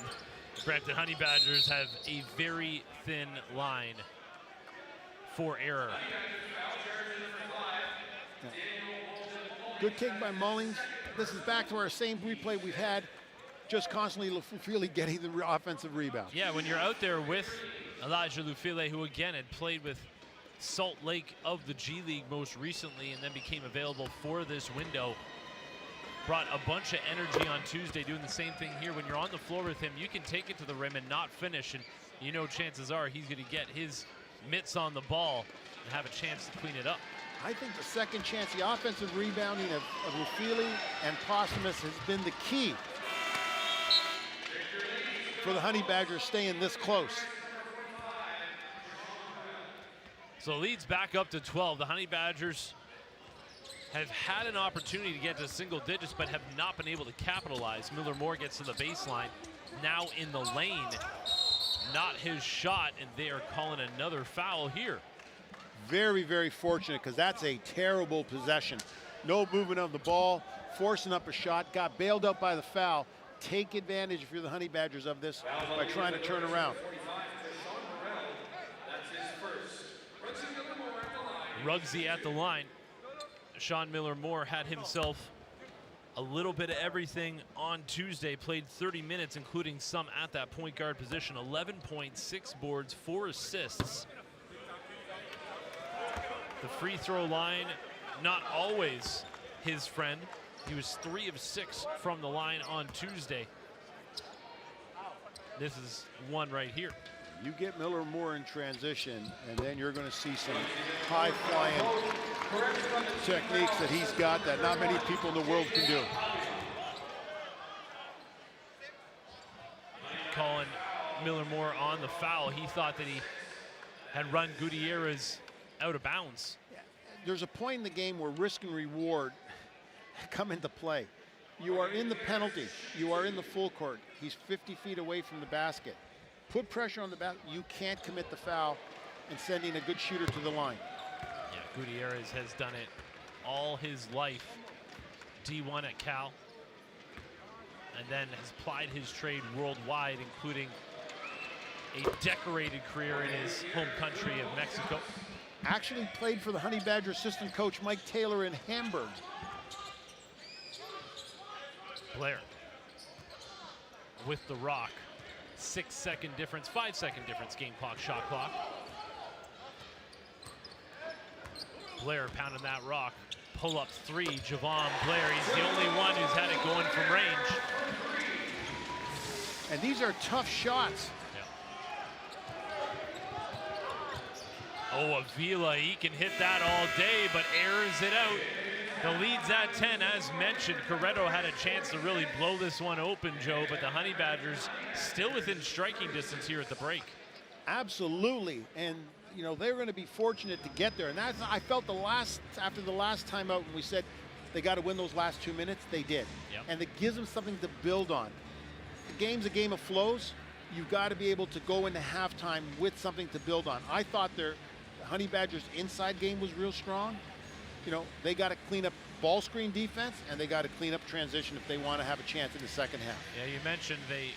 Granted, Honey Badgers have a very thin line for error. Yeah. Good kick by Mullings. This is back to our same replay we've had, just constantly Lufile getting the offensive rebound. Yeah, when you're out there with Elijah Lufile, who again had played with Salt Lake of the G League most recently and then became available for this window. brought a bunch of energy on Tuesday, doing the same thing here. When you're on the floor with him, you can take it to the rim and not finish, and you know chances are he's going to get his mitts on the ball and have a chance to clean it up. I think the second chance, the offensive rebounding of Rufili and Posthumus has been the key for the Honey Badgers staying this close. So leads back up to 12. The Honey Badgers have had an opportunity to get to single digits, but have not been able to capitalize. Miller Moore gets to the baseline, now in the lane. Not his shot, and they are calling another foul here. Very, very fortunate, because that's a terrible possession. No movement of the ball, forcing up a shot, got bailed out by the foul. Take advantage, if you're the Honey Badgers, of this by trying to turn around. Ruggsy at the line. Sean Miller Moore had himself a little bit of everything on Tuesday, played 30 minutes, including some at that point guard position. 11.6 boards, 4 assists. The free throw line, not always his friend. He was 3 of 6 from the line on Tuesday. This is one right here. You get Miller Moore in transition, and then you're going to see some high-flying techniques that he's got that not many people in the world can do. Calling Miller Moore on the foul. He thought that he had run Gutierrez out of bounds. There's a point in the game where risk and reward come into play. You are in the penalty. You are in the full court. He's 50 feet away from the basket. Put pressure on the basket. You can't commit the foul and sending a good shooter to the line. Yeah, Gutierrez has done it all his life. D1 at Cal. And then has plied his trade worldwide, including a decorated career in his home country of Mexico. Actually played for the Honey Badger assistant coach Mike Taylor in Hamburg. Blair with the rock. 6-second difference, 5-second difference, game clock, shot clock. Blair pounding that rock. Pull up 3, Javon Blair. He's the only one who's had it going from range. And these are tough shots. Oh, Avila, he can hit that all day, but airs it out. The lead's at 10, as mentioned. Corretto had a chance to really blow this one open, Joe, but the Honey Badgers still within striking distance here at the break. Absolutely, and you know they're going to be fortunate to get there. And that's, I felt after the last timeout when we said they got to win those last 2 minutes, they did. Yep. And it gives them something to build on. The game's a game of flows. You've got to be able to go into halftime with something to build on. I thought the Honey Badgers' inside game was real strong. You know, they got to clean up ball screen defense, and they got to clean up transition if they want to have a chance in the second half. Yeah, you mentioned they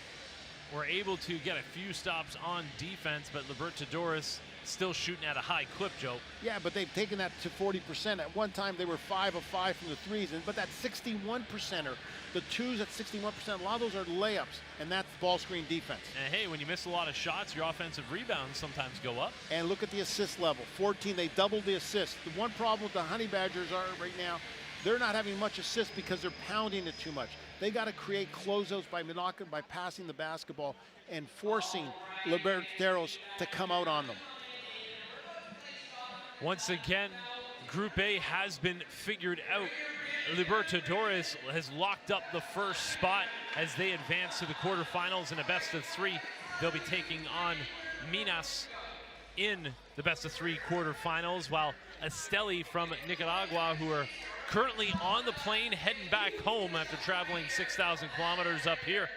were able to get a few stops on defense, but Libertadores still shooting at a high clip, Joe. Yeah, but they've taken that to 40%. At one time, they were 5 of 5 from the threes, but that 61%er, the twos at 61%, a lot of those are layups, and that's ball screen defense. And hey, when you miss a lot of shots, your offensive rebounds sometimes go up. And look at the assist level, 14, they doubled the assists. The one problem with the Honey Badgers are right now, they're not having much assists because they're pounding it too much. They got to create closeouts by passing the basketball and forcing Libertadores to come out on them. Once again, Group A has been figured out. Libertadores has locked up the first spot as they advance to the quarterfinals in a best-of-3. They'll be taking on Minas in the best-of-3 quarterfinals, while Esteli from Nicaragua, who are currently on the plane heading back home after traveling 6,000 kilometers up here.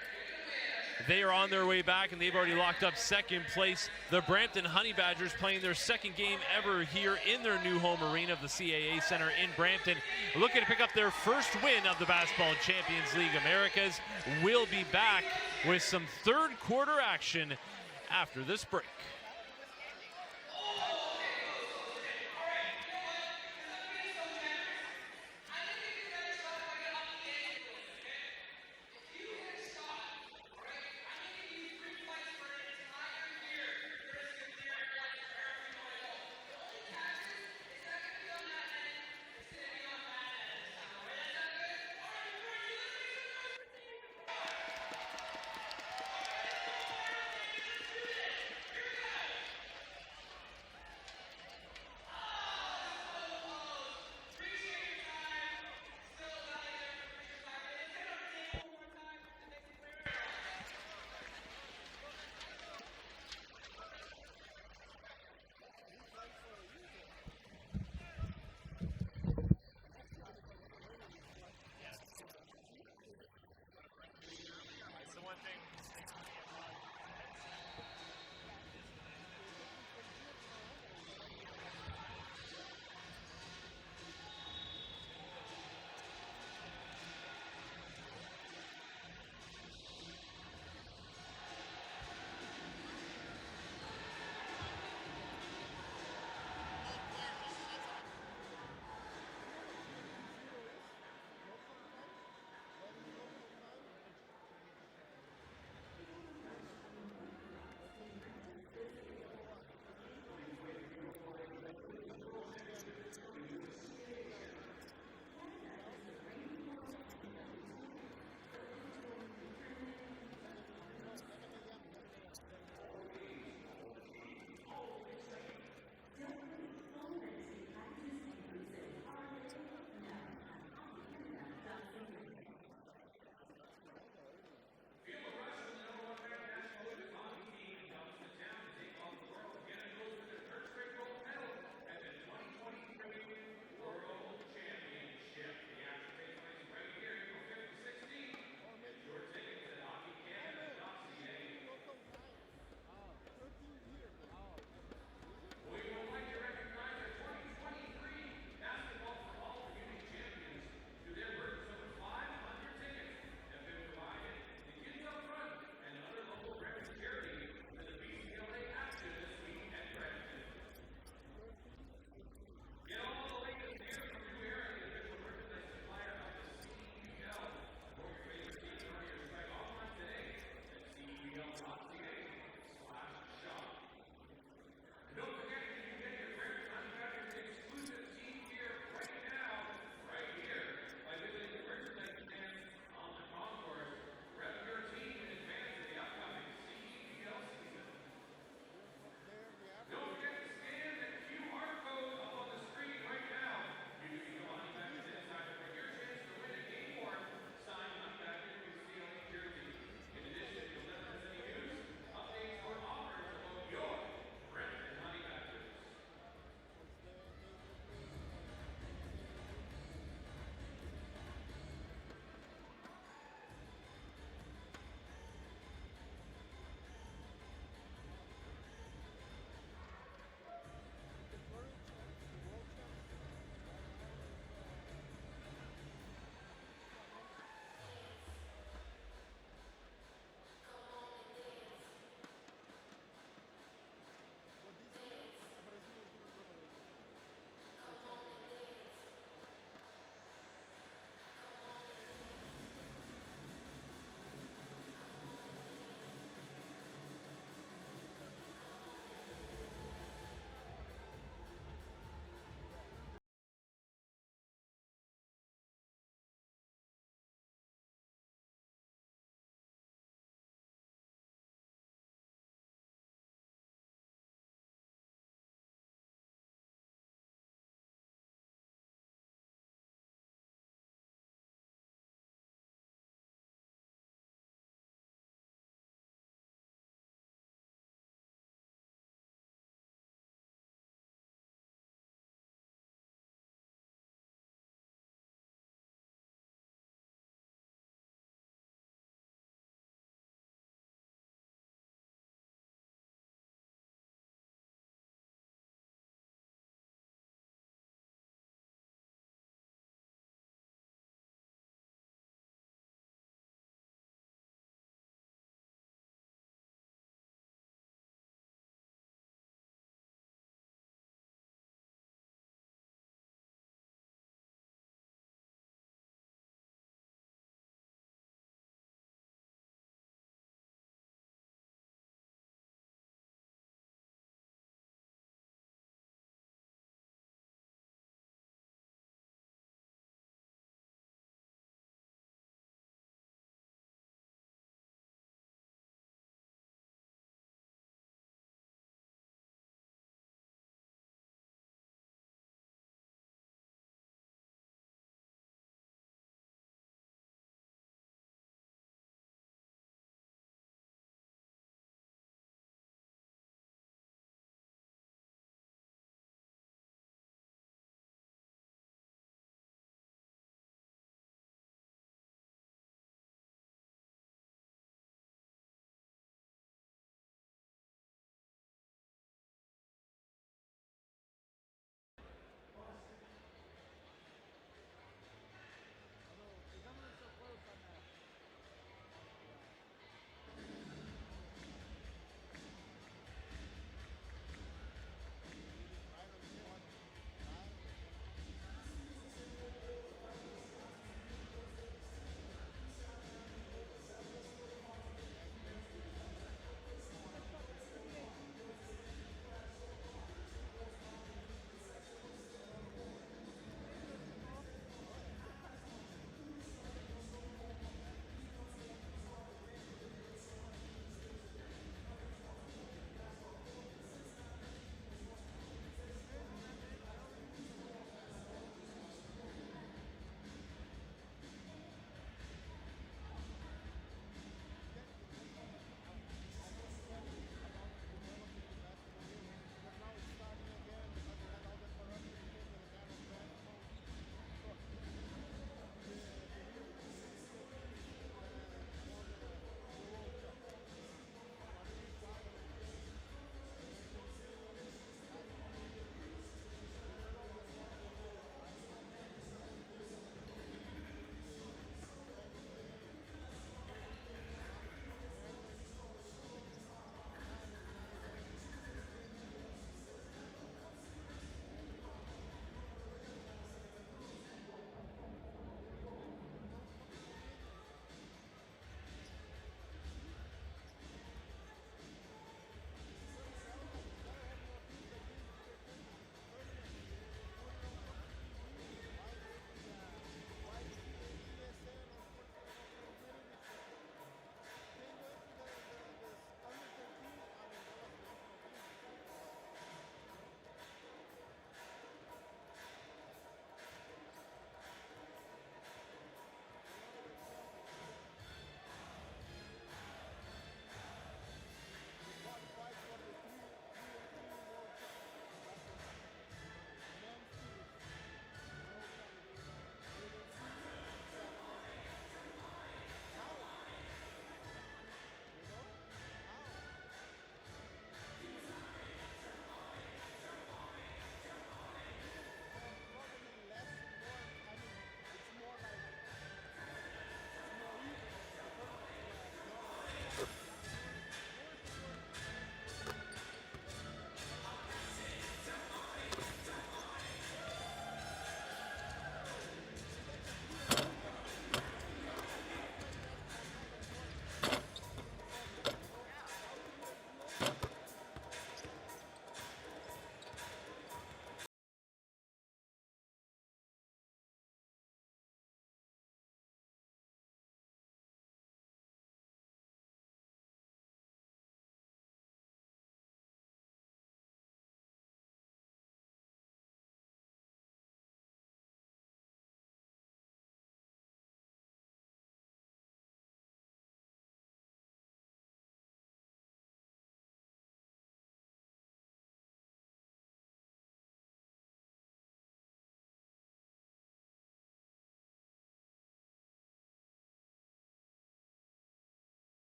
They are on their way back, and they've already locked up second place. The Brampton Honey Badgers playing their second game ever here in their new home arena of the CAA Center in Brampton, looking to pick up their first win of the Basketball Champions League Americas. We'll be back with some third quarter action after this break.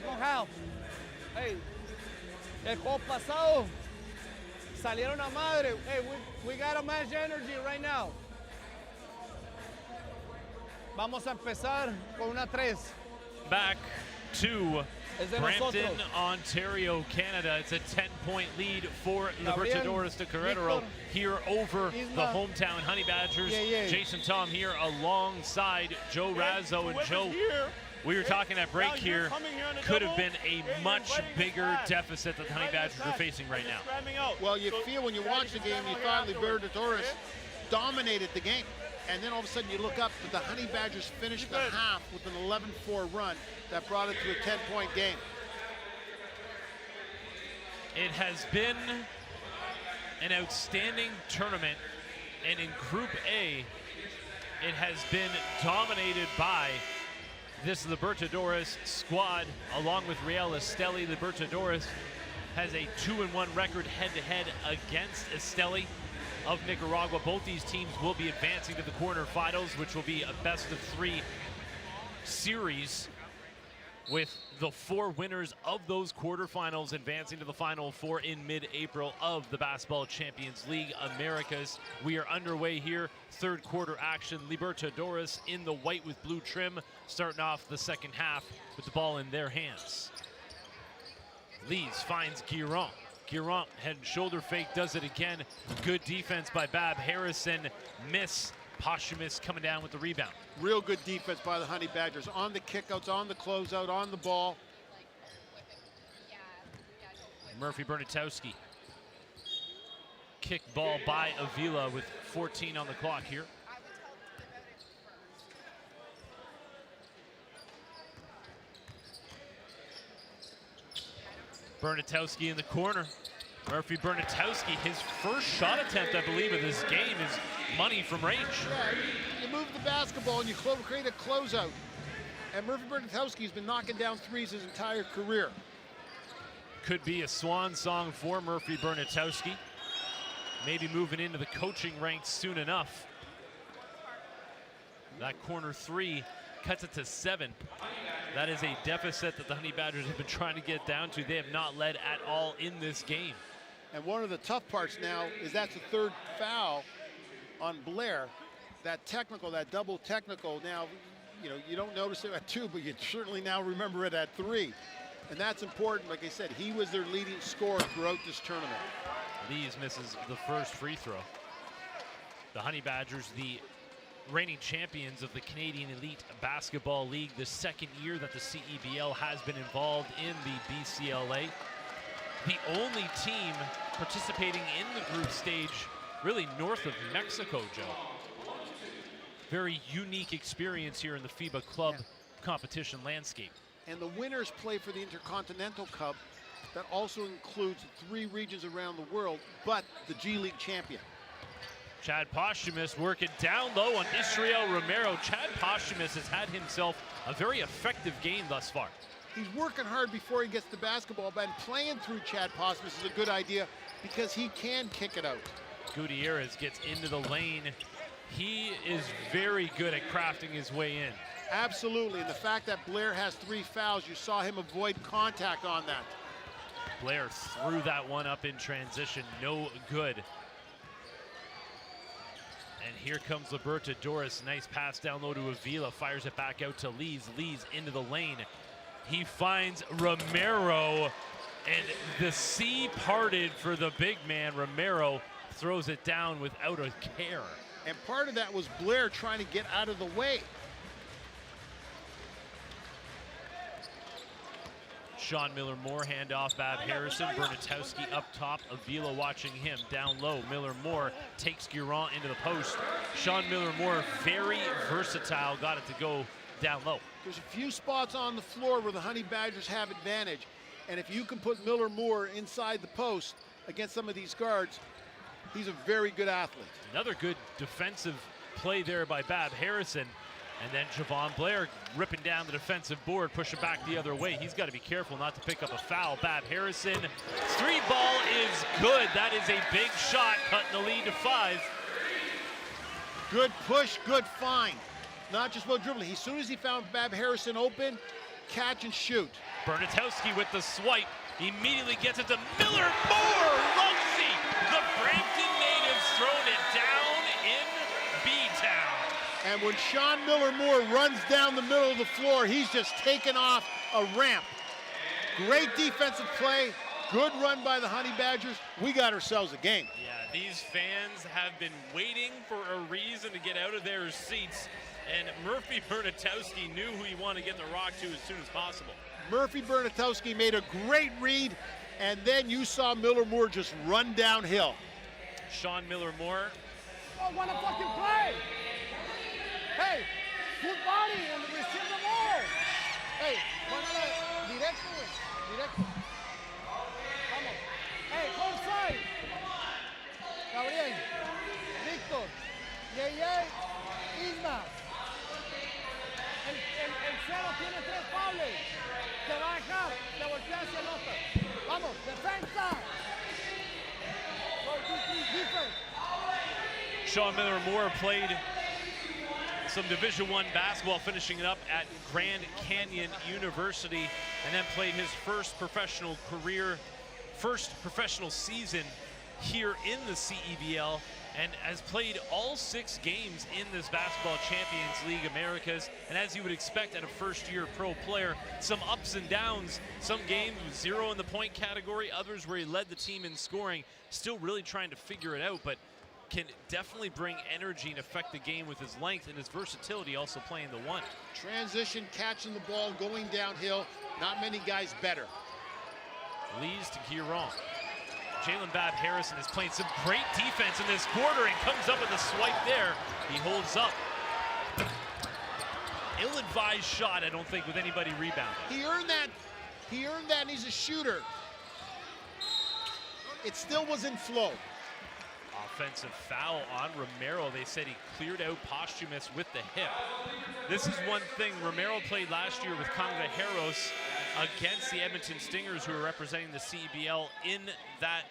second half. Hey, el juego pasado salieron a madre. Hey, we got to match energy right now. Vamos a empezar con una 3. Back to Es de Brampton, nosotros. Ontario, Canada. It's a 10-point lead for Gabriel, Libertadores de Querétaro Victor, here over the Isma. hometown Honey Badgers. Yeah. Jason Tom here alongside Joe Razzo. And Joe, we were talking at break here, could have been a much bigger deficit that the Honey Badgers are facing right now. Well, you feel when you watch the game, you thought Libertadores dominated the game. And then all of a sudden you look up, but the Honey Badgers finished the half with an 11-4 run that brought it to a 10-point game. It has been an outstanding tournament, and in Group A, it has been dominated by this Libertadores squad, along with Real Esteli. Libertadores has a 2-1 record head-to-head against Esteli of Nicaragua. Both these teams will be advancing to the quarterfinals, which will be a best-of-3 series, with the 4 winners of those quarterfinals advancing to the Final Four in mid-April of the Basketball Champions League Americas. We are underway here, third quarter action. Libertadores in the white with blue trim, starting off the second half with the ball in their hands. Lees finds Guiron. Guiron, head and shoulder fake, does it again. Good defense by Bab Harrison. Miss. Posthumous coming down with the rebound. Real good defense by the Honey Badgers on the kickouts, on the closeout, on the ball. Murphy Bernatowski. Kick ball by Avila with 14 on the clock here. Bernatowski in the corner. Murphy Bernatowski, his first shot attempt, I believe, of this game is money from range. Yeah, you move the basketball and you create a closeout. And Murphy Bernatowski's been knocking down threes his entire career. Could be a swan song for Murphy Bernatowski. Maybe moving into the coaching ranks soon enough. That corner 3 cuts it to 7. That is a deficit that the Honey Badgers have been trying to get down to. They have not led at all in this game. And one of the tough parts now is that's the third foul on Blair. That technical, that double technical, now, you know, you don't notice it at 2, but you certainly now remember it at 3. And that's important. Like I said, he was their leading scorer throughout this tournament. Lees misses the first free throw. The Honey Badgers, the reigning champions of the Canadian Elite Basketball League, the second year that the CEBL has been involved in the BCLA. The only team participating in the group stage really north of Mexico, Joe. Very unique experience here in the FIBA club competition landscape. And the winners play for the Intercontinental Cup. That also includes 3 regions around the world, but the G League champion. Chad Posthumous working down low on Israel Romero. Chad Posthumous has had himself a very effective game thus far. He's working hard before he gets the basketball, but playing through Chad Posthumous is a good idea because he can kick it out. Gutierrez gets into the lane. He is very good at crafting his way in. Absolutely, and the fact that Blair has 3 fouls, you saw him avoid contact on that. Blair threw that one up in transition, no good. And here comes Libertadores. Nice pass down low to Avila. Fires it back out to Lees. Lees into the lane. He finds Romero. And the sea parted for the big man. Romero throws it down without a care. And part of that was Blair trying to get out of the way. Sean Miller-Moore, handoff, Bab Harrison. Bernatowski up top. Avila watching him down low. Miller-Moore takes Guiron into the post. Sean Miller-Moore, very versatile, got it to go down low. There's a few spots on the floor where the Honey Badgers have advantage. And if you can put Miller-Moore inside the post against some of these guards, he's a very good athlete. Another good defensive play there by Bab Harrison. And then Javon Blair ripping down the defensive board, pushing back the other way. He's got to be careful not to pick up a foul. Bab Harrison, 3 ball is good. That is a big shot, cutting the lead to 5. Good push, good find. Not just about dribbling. As soon as he found Bab Harrison open, catch and shoot. Bernatowski with the swipe. Immediately gets it to Miller. Moore! Rugsy! The Brampton natives throwing it down in B-Town. And when Sean Miller-Moore runs down the middle of the floor, he's just taken off a ramp. Great defensive play. Good run by the Honey Badgers. We got ourselves a game. Yeah, these fans have been waiting for a reason to get out of their seats. And Murphy Bernatowski knew who he wanted to get the rock to as soon as possible. Murphy Bernatowski made a great read, and then you saw Miller-Moore just run downhill. Sean Miller-Moore. Oh, what a fucking play! Hey, good body and receive the ball. Hey, juégale directo, güey, directo. Vamos. Hey, hold side. Gabriel, Víctor, Yeye, Isma. El cero tiene 3 faules. Se va a dejar, le voltea hacia el otro. Vamos, defensa. Go, defense. Sean Miller-Moore played some Division I basketball, finishing it up at Grand Canyon University, and then played his first professional season here in the CEBL, and has played all 6 games in this Basketball Champions League Americas. And as you would expect at a first-year pro player, some ups and downs. Some games with 0 in the point category, others where he led the team in scoring, still really trying to figure it out, but can definitely bring energy and affect the game with his length and his versatility, also playing the 1. Transition, catching the ball, going downhill. Not many guys better. Leads to Giron. Jalen Bab Harrison is playing some great defense in this quarter and comes up with a swipe there. He holds up. Ill-advised shot, I don't think, with anybody rebounding. He earned that. He earned that, and he's a shooter. It still was in flow. Offensive foul on Romero. They said he cleared out Posthumous with the hip. This is one thing. Romero played last year with Congrejeros against the Edmonton Stingers, who were representing the CEBL in that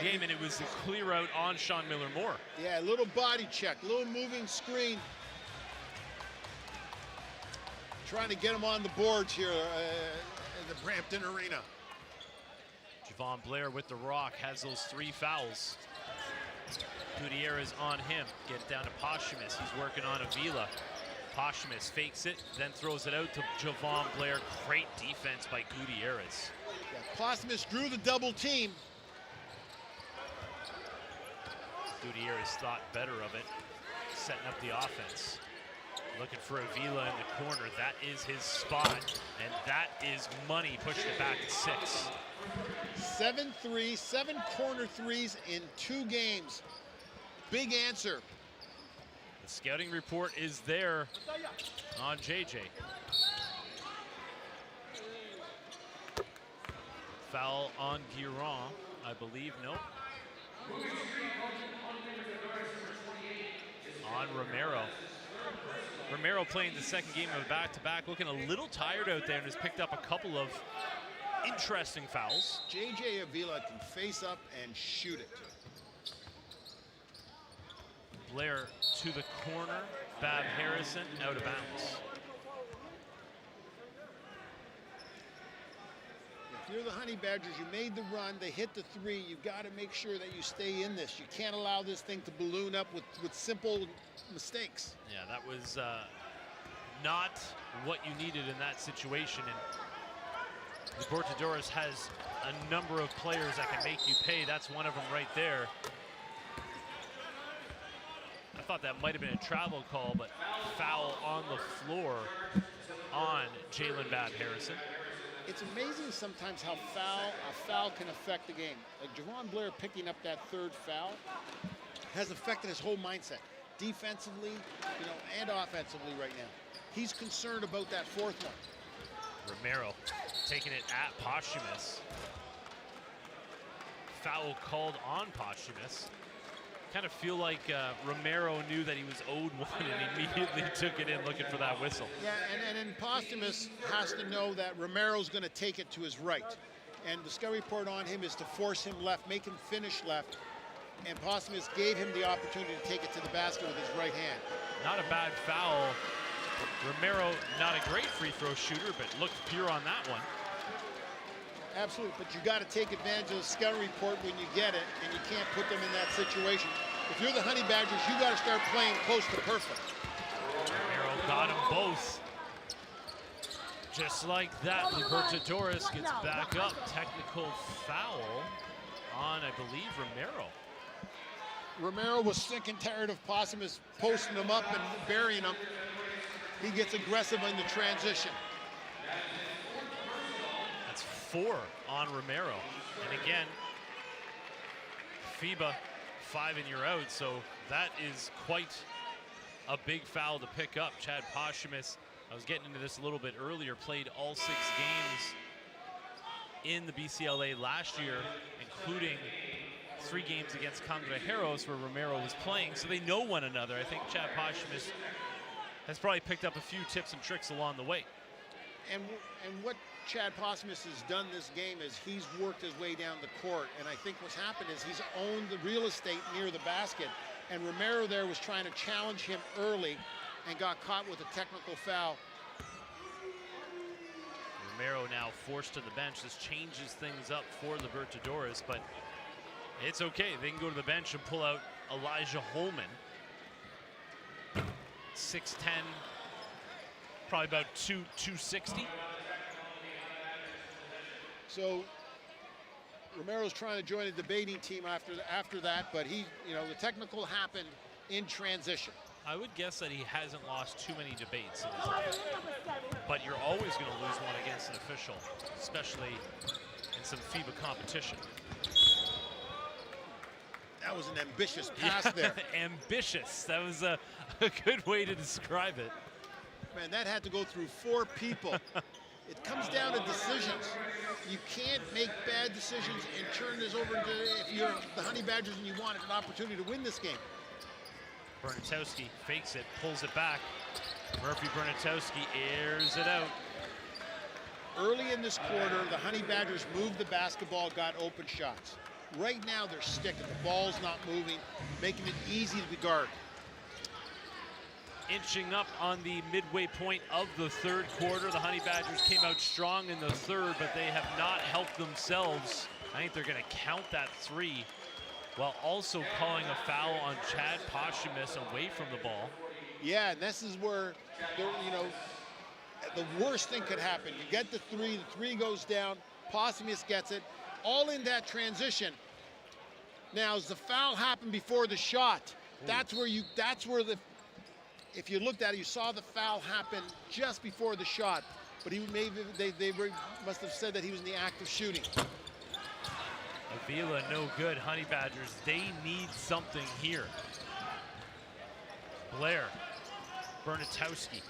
game, and it was a clear out on Sean Miller-Moore. Yeah, a little body check, a little moving screen. Trying to get him on the boards here in the Brampton Arena. Javon Blair with the rock has those 3 fouls. Gutierrez on him. Get down to Posthumous. He's working on Avila. Posthumous fakes it, then throws it out to Javon Blair. Great defense by Gutierrez. Yeah, Posthumous drew the double team. Gutierrez thought better of it, setting up the offense. Looking for Avila in the corner. That is his spot, and that is money. Pushed it back at 6. 7 corner threes in 2 games. Big answer. The scouting report is there on JJ. Foul on Giron, I believe. Nope. On Romero. Romero playing the second game of a back-to-back, looking a little tired out there, and has picked up a couple of interesting fouls. JJ Avila can face up and shoot it. Blair to the corner. Bab Harrison out of bounds. If you're the Honey Badgers, you made the run, they hit the 3, you've got to make sure that you stay in this. You can't allow this thing to balloon up with simple mistakes. Yeah, that was not what you needed in that situation. And Libertadores has a number of players that can make you pay. That's one of them right there. I thought that might have been a travel call, but foul on the floor on Jalen Bab Harrison. It's amazing sometimes how a foul can affect the game. Like Javon Blair picking up that 3rd foul has affected his whole mindset, defensively, and offensively right now. He's concerned about that 4th one. Romero taking it at Posthumous. Foul called on Posthumous. Kind of feel like Romero knew that he was owed one and immediately took it in looking for that whistle. Yeah, and then Posthumous has to know that Romero's going to take it to his right. And the scout report on him is to force him left, make him finish left. And Posthumous gave him the opportunity to take it to the basket with his right hand. Not a bad foul Romero, not a great free throw shooter, but looked pure on that one. Absolutely, but you got to take advantage of the scouting report when you get it, and you can't put them in that situation. If you're the Honey Badgers, you got to start playing close to perfect. Romero got them both. Just like that, Libertadores gets back up. Technical foul on, I believe, Romero. Romero was sick and tired of Posthumous posting them up and burying them. He gets aggressive in the transition. That's 4 on Romero. And again, FIBA, 5 and you're out. So that is quite a big foul to pick up. Chad Posthumous, I was getting into this a little bit earlier, played all 6 games in the BCLA last year, including 3 games against Cangrejeros where Romero was playing, so they know one another. I think Chad Posthumous has probably picked up a few tips and tricks along the way. And what Chad Posthumous has done this game is he's worked his way down the court, and I think what's happened is he's owned the real estate near the basket, and Romero there was trying to challenge him early and got caught with a technical foul. Romero now forced to the bench. This changes things up for Libertadores, but it's okay. They can go to the bench and pull out Elijah Holman. 6'10", probably about 260. So Romero's trying to join a debating team after that, but he, the technical happened in transition. I would guess that he hasn't lost too many debates in his life, but you're always going to lose one against an official, especially in some FIBA competition. That was an ambitious pass there. Ambitious. That was a good way to describe it. Man, that had to go through 4 people. It comes down to decisions. You can't make bad decisions and turn this over into, if you're the Honey Badgers and you want an opportunity to win this game. Bernatowski fakes it, pulls it back. Murphy Bernatowski airs it out. Early in this quarter, the Honey Badgers moved the basketball, got open shots. Right now, they're sticking. The ball's not moving, making it easy to guard. Inching up on the midway point of the third quarter. The Honey Badgers came out strong in the third, but they have not helped themselves. I think they're going to count that 3, while also calling a foul on Chad Posthumous away from the ball. Yeah, and this is where, the worst thing could happen. You get the 3 goes down, Posthumous gets it, all in that transition. Now, as the foul happened before the shot, that's where if you looked at it, you saw the foul happen just before the shot, but they must have said that he was in the act of shooting. Avila no good. Honey Badgers, they need something here. Blair, Bernatowski,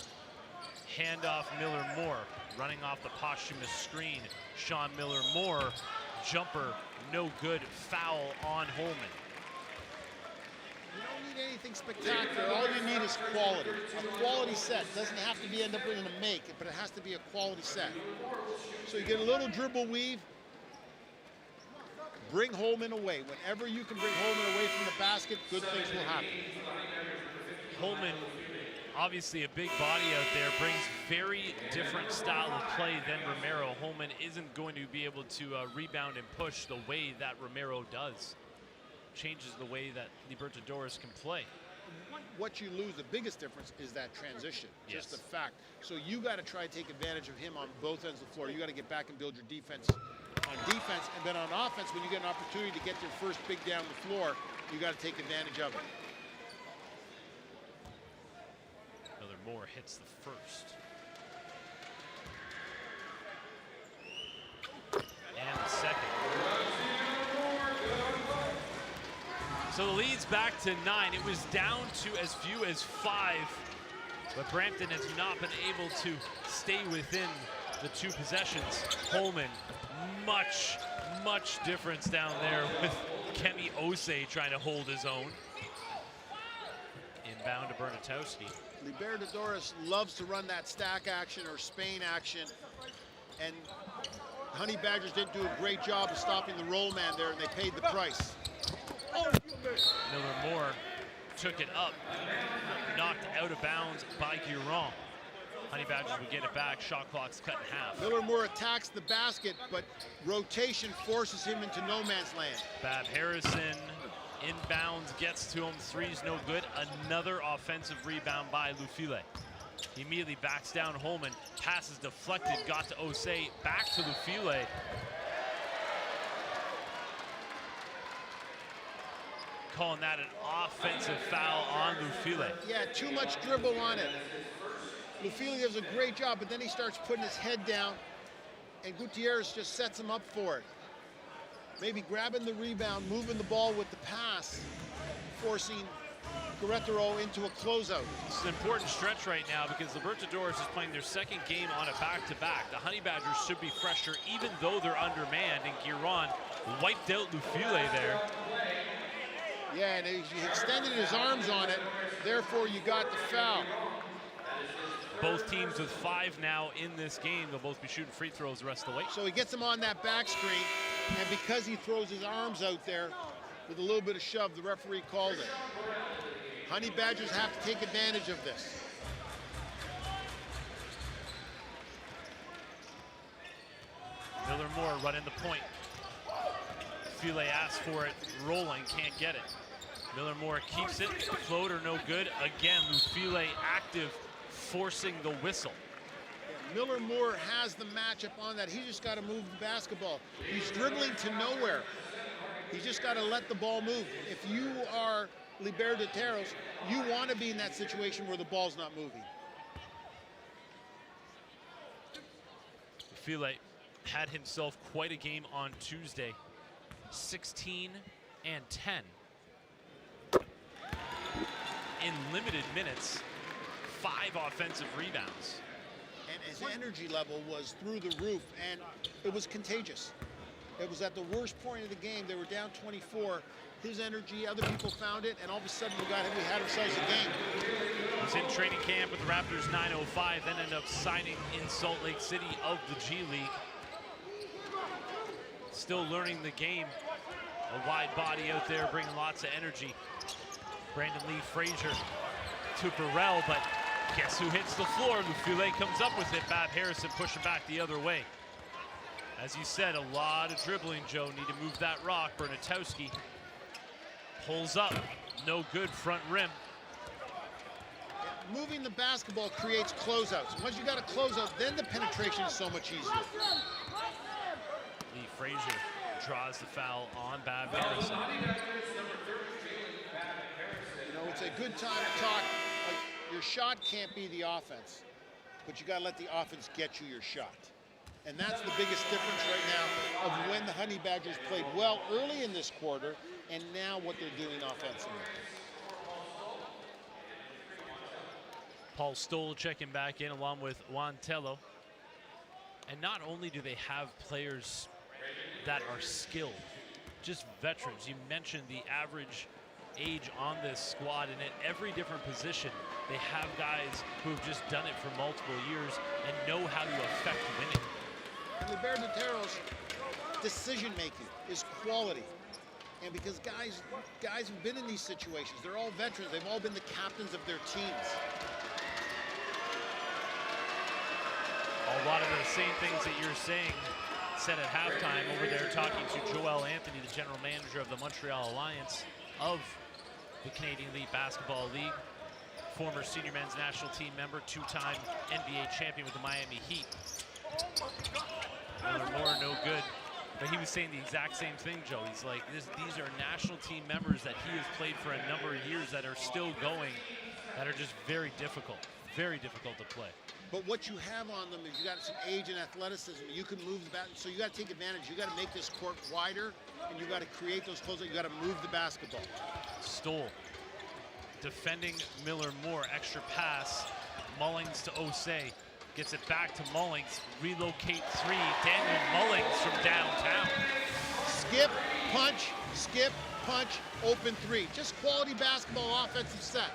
handoff Miller-Moore, running off the Posthumous screen. Sean Miller-Moore, jumper, no good. Foul on Holman. You don't need anything spectacular. All you need is quality. A quality set. Doesn't have to end up in a make, but it has to be a quality set. So you get a little dribble weave, bring Holman away. Whenever you can bring Holman away from the basket, good things will happen. Holman, obviously a big body out there, brings very different style of play than Romero. Holman isn't going to be able to rebound and push the way that Romero does. Changes the way that Libertadores can play. What you lose, the biggest difference is that transition, just the fact. So you got to try to take advantage of him on both ends of the floor. You got to get back and build your defense on defense, and then on offense, when you get an opportunity to get your first big down the floor, you got to take advantage of it. Moore hits the first. And the second. So the lead's back to 9. It was down to as few as 5, but Brampton has not been able to stay within the 2 possessions. Holman, much difference down there with Kemi Osei trying to hold his own. Inbound to Bernatowski. Libertadores loves to run that stack action or Spain action, and Honey Badgers didn't do a great job of stopping the roll man there, and they paid the price. Miller-Moore took it up, knocked out of bounds by Gueron. Honey Badgers would get it back. Shot clock's cut in half. Miller Moore attacks the basket, but rotation forces him into no man's land. Bab Harrison inbounds, gets to him. Three's no good. Another offensive rebound by Lufile. He immediately backs down Holman. Pass is deflected, got to Osei, back to Lufile. Calling that an offensive foul on Lufile. Yeah, too much dribble on it. Lufile does a great job, but then he starts putting his head down, and Gutierrez just sets him up for it. Maybe grabbing the rebound, moving the ball with the pass, forcing Querétaro into a closeout. This is an important stretch right now because Libertadores is playing their second game on a back-to-back. The Honey Badgers should be fresher even though they're undermanned, and Giron wiped out Lufile there. Yeah, and he extended his arms on it, therefore you got the foul. Both teams with 5 now in this game. They'll both be shooting free throws the rest of the way. So he gets him on that back screen, and because he throws his arms out there with a little bit of shove, the referee called it. Honey Badgers have to take advantage of this. Miller Moore running the point. File asks for it, rolling, can't get it. Miller Moore keeps it, floater no good. Again, Lufile active, forcing the whistle. Yeah, Miller Moore has the matchup on that. He just got to move the basketball. He's dribbling to nowhere. He's just got to let the ball move. If you are Libertadores, you want to be in that situation where the ball's not moving. File had himself quite a game on Tuesday. 16 and 10. In limited minutes, 5 offensive rebounds. And his energy level was through the roof, and it was contagious. It was at the worst point of the game. They were down 24. His energy, other people found it, and all of a sudden we had ourselves a game. He's in training camp with the Raptors 905, then ended up signing in Salt Lake City of the G League. Still learning the game. A wide body out there, bringing lots of energy. Brandon Lee Frazier to Burrell, but guess who hits the floor? Lufile comes up with it. Bab Harrison pushing back the other way. As you said, a lot of dribbling, Joe. Need to move that rock. Bernatowski pulls up. No good, front rim. Moving the basketball creates closeouts. Once you got a closeout, then the penetration is so much easier. Lee Frazier draws the foul on Bab Harrison. You know, it's a good time to talk. Like, your shot can't be the offense, but you got to let the offense get you your shot. And that's the biggest difference right now of when the Honey Badgers played well early in this quarter and now what they're doing offensively. Paul Stoll checking back in along with Juan Tello. And not only do they have players that are skilled, just veterans. You mentioned the average age on this squad, and at every different position, they have guys who have just done it for multiple years and know how to affect winning. And Libertadores' decision-making is quality. And because guys have been in these situations, they're all veterans. They've all been the captains of their teams. A lot of the same things that you're saying said at halftime over there, talking to Joel Anthony, the general manager of the Montreal Alliance of the Canadian Elite Basketball League, former senior men's national team member, 2-time NBA champion with the Miami Heat. Miller Moore, no good. But he was saying the exact same thing, Joe. He's like, these are national team members that he has played for a number of years that are still going, that are just very difficult to play. But what you have on them is you got some age and athleticism. You can move the bat, so you got to take advantage. You got to make this court wider, and you got to create those closeuts. You got to move the basketball. Stoll defending Miller Moore, extra pass. Mullings to Osei, gets it back to Mullings. Relocate 3. Daniel Mullings from downtown. Skip, punch, open 3. Just quality basketball, offensive set.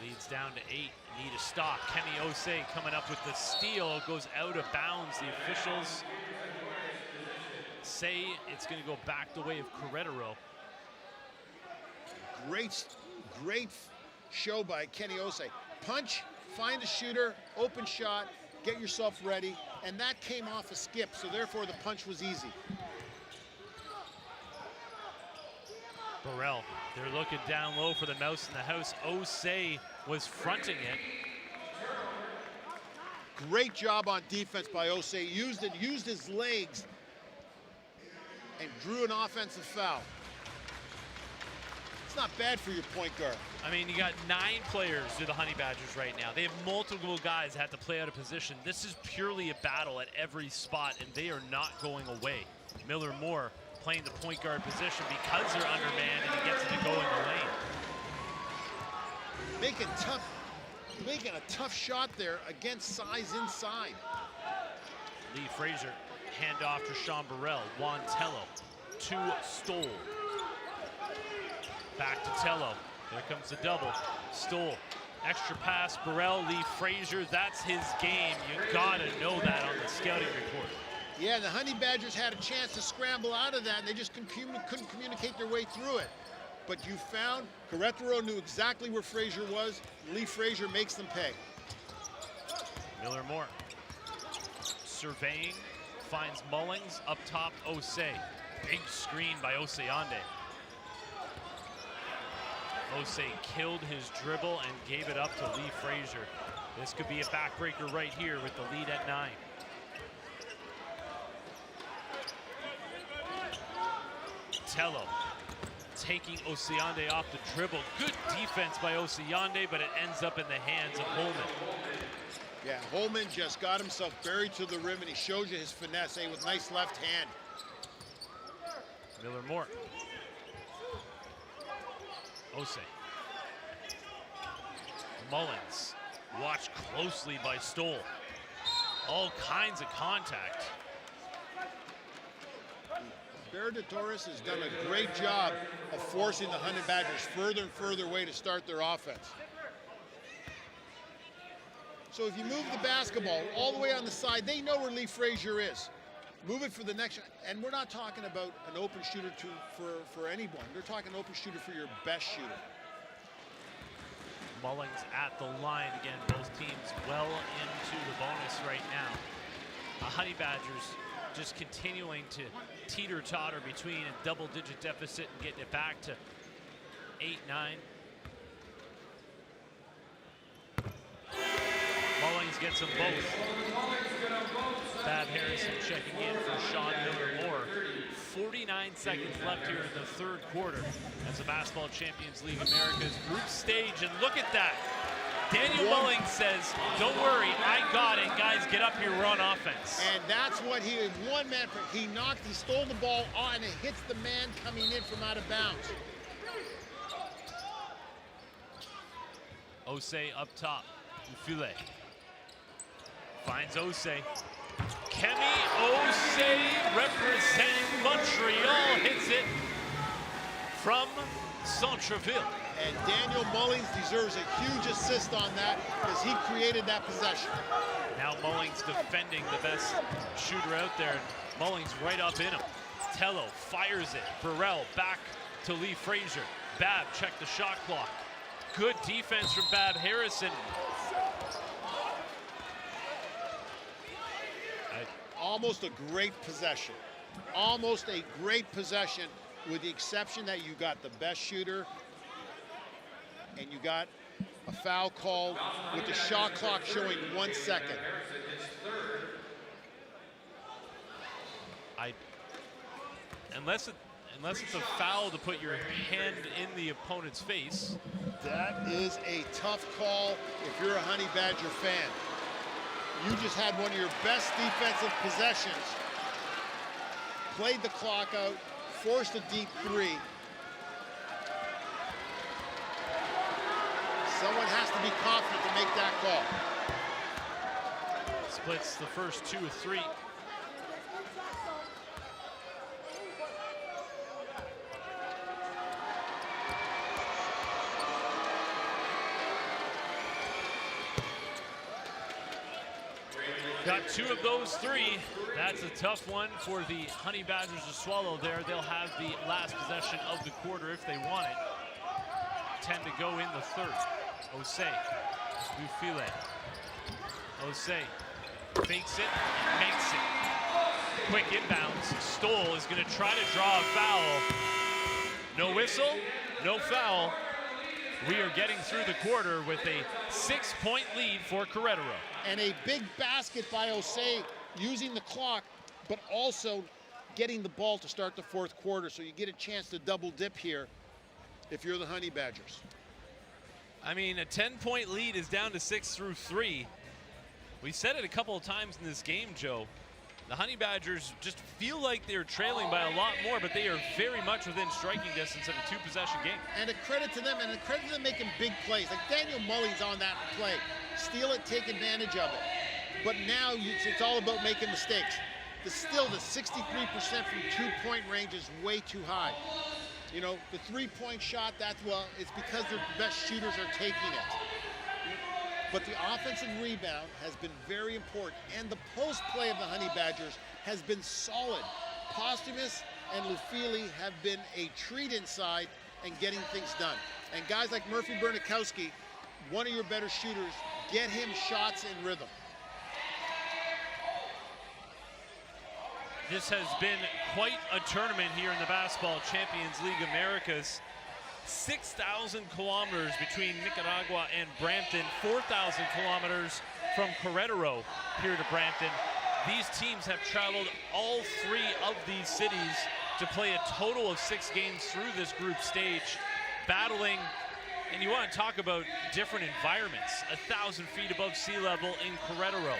Leads down to 8. Need a stop. Kenny Osei coming up with the steal. Goes out of bounds. The officials say it's going to go back the way of Querétaro. Great show by Kenny Osei. Punch, find a shooter, open shot, get yourself ready, and that came off a skip, so therefore the punch was easy. Burrell, they're looking down low for the mouse in the house. Osei was fronting it. Great job on defense by Osei. Used his legs and drew an offensive foul. It's not bad for your point guard. I mean, you got 9 players through the Honey Badgers right now. They have multiple guys that have to play out of position. This is purely a battle at every spot, and they are not going away. Miller Moore playing the point guard position because they're undermanned, and he gets it to go in the lane. Making a tough shot there against size inside. Lee Frazier, handoff to Sean Burrell. Juan Tello to Stoll. Back to Tello. There comes the double. Stoll. Extra pass. Burrell, Lee Frazier. That's his game. You gotta know that on the scouting report. Yeah, the Honey Badgers had a chance to scramble out of that, and they just couldn't communicate their way through it. But you found Querétaro knew exactly where Frazier was. Lee Frazier makes them pay. Miller Moore. Surveying. Finds Mullings. Up top, Osei. Big screen by Oseande. Osei killed his dribble and gave it up to Lee Frazier. This could be a backbreaker right here with the lead at 9. Tello taking Oseande off the dribble. Good defense by Oseande, but it ends up in the hands of Holman. Yeah, Holman just got himself buried to the rim, and he shows you his finesse, with nice left hand. Miller Moore. Osei. Mullins. Watched closely by Stoll. All kinds of contact. Libertadores has done a great job of forcing the Honey Badgers further and further away to start their offense. So if you move the basketball all the way on the side, they know where Lee Frazier is. Move it for the next, and we're not talking about an open shooter for anyone. They're talking open shooter for your best shooter. Mullings at the line again. Both teams well into the bonus right now. The Honey Badgers just continuing to teeter-totter between a double-digit deficit and getting it back to 8-9. Mullings gets them both. Bab Harrison checking in for Sean Miller Moore. 49 seconds left here in the third quarter as the Basketball Champions League Americas group stage. And look at that. Daniel Mullings says, don't worry, I got it. Guys, get up here, we're on offense. And that's what he, one man, he stole the ball on and it hits the man coming in from out of bounds. Osei up top, Ufile. Finds Osei. Kemi Osei representing Montreal hits it from Centreville. And Daniel Mullings deserves a huge assist on that because he created that possession. Now Mullings defending the best shooter out there. Mullings right up in him. Tello fires it. Burrell back to Lee Frazier. Bab check the shot clock. Good defense from Bab Harrison. Almost a great possession. Almost a great possession, with the exception that you got the best shooter and you got a foul called with the shot clock showing 1 second. Unless it's a foul to put your hand in the opponent's face. That is a tough call if you're a Honey Badger fan. You just had one of your best defensive possessions. Played the clock out, forced a deep three. Someone has to be confident to make that call. Splits the first 2 of 3. Got 2 of those 3. That's a tough one for the Honey Badgers to swallow there. They'll have the last possession of the quarter if they want it. 10 to go in the third. Osei Lufile. Osei fakes it, makes it. Quick inbounds. Stoll is going to try to draw a foul. No whistle, no foul. We are getting through the quarter with a 6-point lead for Querétaro. And a big basket by Osei, using the clock, but also getting the ball to start the fourth quarter, so you get a chance to double dip here if you're the Honey Badgers. I mean, a 10-point lead is down to 6 through 3. We said it a couple of times in this game, Joe. The Honey Badgers just feel like they're trailing by a lot more, but they are very much within striking distance of a 2-possession game. And a credit to them, and a credit to them making big plays. Like Daniel Mullings on that play. Steal it, take advantage of it. But now it's all about making mistakes. Still, the 63% from two-point range is way too high. You know, the three-point shot, it's because their best shooters are taking it. But the offensive rebound has been very important, and the post play of the Honey Badgers has been solid. Posthumus and Lufile have been a treat inside and getting things done. And guys like Murphy Bernikowski, one of your better shooters, get him shots in rhythm. This has been quite a tournament here in the Basketball Champions League Americas. 6,000 kilometers between Nicaragua and Brampton, 4,000 kilometers from Querétaro here to Brampton. These teams have traveled all 3 of these cities to play a total of 6 games through this group stage, battling, and you want to talk about different environments. 1,000 feet above sea level in Querétaro,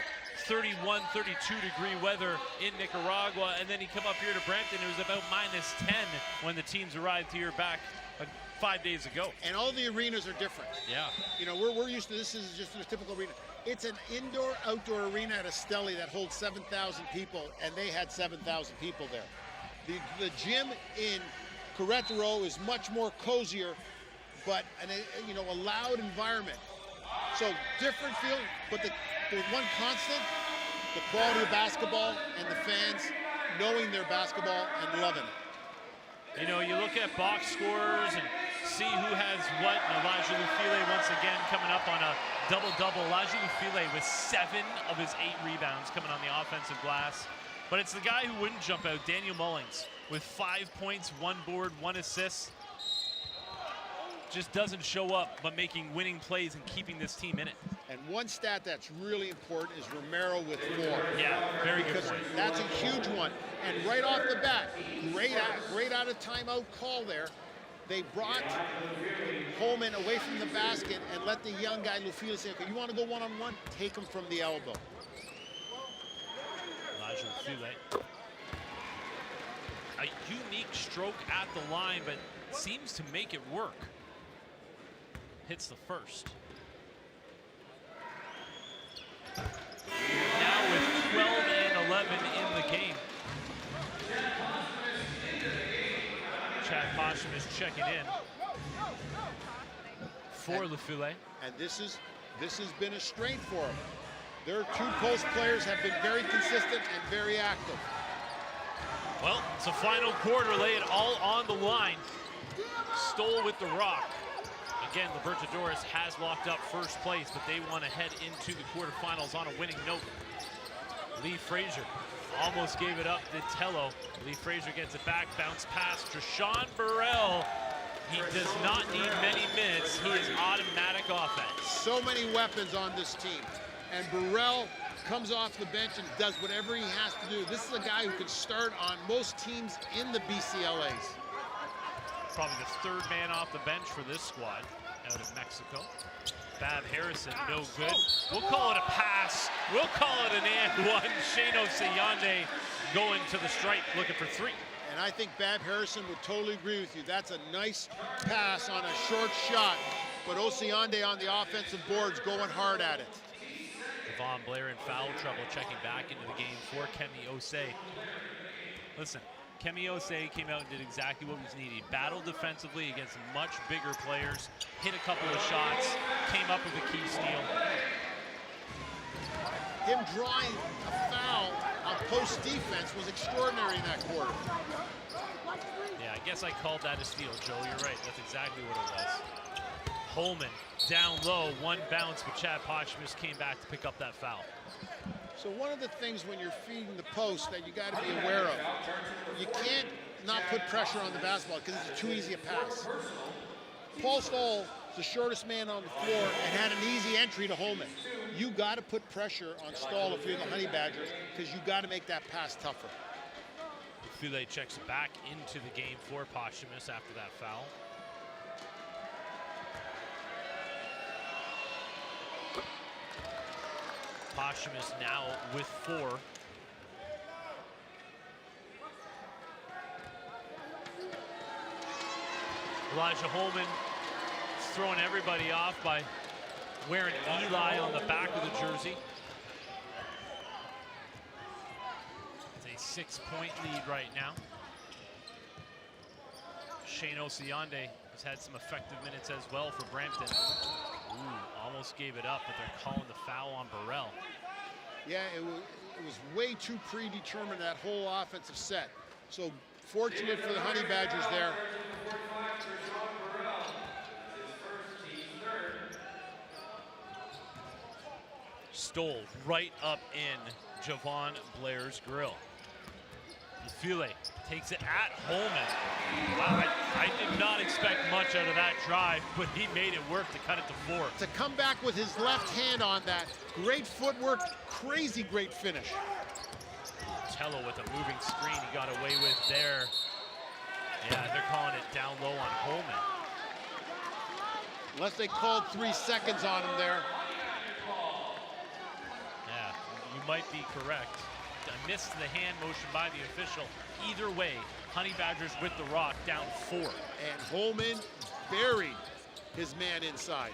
31, 32-degree weather in Nicaragua, and then you come up here to Brampton, it was about -10 when the teams arrived here back 5 days ago. And all the arenas are different. Yeah. You know, we're used to, this is just a typical arena. It's an indoor-outdoor arena at Esteli that holds 7,000 people, and they had 7,000 people there. The gym in Querétaro is much more cozier, but a loud environment. So different feeling, but there's one constant: the quality of basketball and the fans knowing their basketball and loving it. You know, you look at box scores and see who has what. Elijah Lufile once again coming up on a double-double. Elijah Lufile with 7 of his 8 rebounds coming on the offensive glass. But it's the guy who wouldn't jump out, Daniel Mullings, with 5 points, 1 board, 1 assist. Just doesn't show up, but making winning plays and keeping this team in it. And one stat that's really important is Romero with 4. Yeah, very good point. That's a huge one. And right off the bat, great out of timeout call there. They brought Holman away from the basket and let the young guy Lufile say, okay, you want to go one-on-one? Take him from the elbow. Elijah Lufile. A unique stroke at the line, but seems to make it work. Hits the first. Now with 12 and 11 in the game. Chad Posham is checking in for Lufile. And this has been a strength for them. Their 2 post players have been very consistent and very active. Well, it's a final quarter. Lay it all on the line. Stoll with the rock. Again, Libertadores has locked up first place, but they want to head into the quarterfinals on a winning note. Lee Frazier almost gave it up to Tello. Lee Frazier gets it back, bounce pass to Sean Burrell. He does not need many minutes. He is automatic offense. So many weapons on this team. And Burrell comes off the bench and does whatever he has to do. This is a guy who could start on most teams in the BCLAs. Probably the 3rd man off the bench for this squad out of Mexico. Bab Harrison, no good. We'll call it a pass. We'll call it an and one. Shane Oseyande going to the stripe, looking for 3. And I think Bab Harrison would totally agree with you. That's a nice pass on a short shot, but Oseyande on the offensive boards going hard at it. Devon Blair in foul trouble, checking back into the game for Kemi Osei. Listen, Kemi Osei came out and did exactly what was needed. Battled defensively against much bigger players, hit a couple of shots, came up with a key steal. Him drawing a foul on post defense was extraordinary in that quarter. Yeah, I guess I called that a steal, Joe. You're right. That's exactly what it was. Holman down low, one bounce, but Chad Posthumous came back to pick up that foul. So one of the things when you're feeding the post that you got to be aware of, you can't not put pressure on the basketball because it's too easy a pass. Paul Stoll is the shortest man on the floor and had an easy entry to Holman. You got to put pressure on Stoll if you're the Honey Badgers because you got to make that pass tougher. File checks back into the game for Posthumous after that foul. Posthumous now with 4. Elijah Holman is throwing everybody off by wearing Eli on the back of the jersey. It's a 6-point lead right now. Shane Osiande has had some effective minutes as well for Brampton. Ooh, almost gave it up, but they're calling the foul on Burrell. Yeah, it was way too predetermined, that whole offensive set. So fortunate for the Honey Badgers there. Stoll right up in Javon Blair's grill. File takes it at Holman. Wow, I did not expect much out of that drive, but he made it work to cut it to 4. To come back with his left hand on that, great footwork, crazy great finish. Tello with a moving screen he got away with there. Yeah, they're calling it down low on Holman. Unless they called 3 seconds on him there. Yeah, you might be correct. I missed the hand motion by the official. Either way, Honey Badgers with the rock, down 4. And Holman buried his man inside.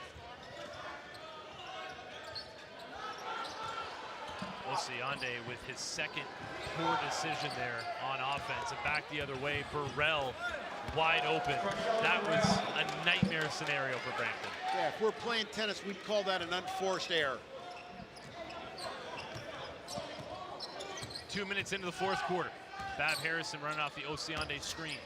Osiande with his second poor decision there on offense. And back the other way, Burrell wide open. That was a nightmare scenario for Brampton. Yeah, if we're playing tennis, we'd call that an unforced error. 2 minutes into the 4th quarter. Bab Harrison running off the Osiande screen.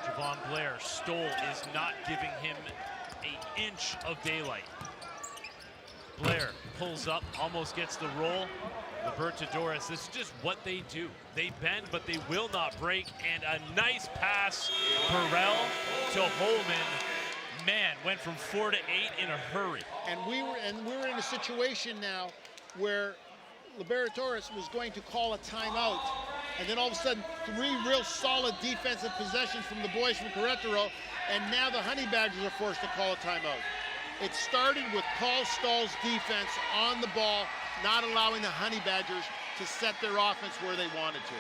Javon Blair, Stoll is not giving him an inch of daylight. Blair pulls up, almost gets the roll. Libertadores, this is just what they do. They bend, but they will not break. And a nice pass, Burrell to Holman. Man, went from 4 to 8 in a hurry. And we were in a situation now where Libertadores was going to call a timeout, and then all of a sudden 3 real solid defensive possessions from the boys from Querétaro, and now the Honey Badgers are forced to call a timeout. It started with Paul Stoll's defense on the ball, not allowing the Honey Badgers to set their offense where they wanted to.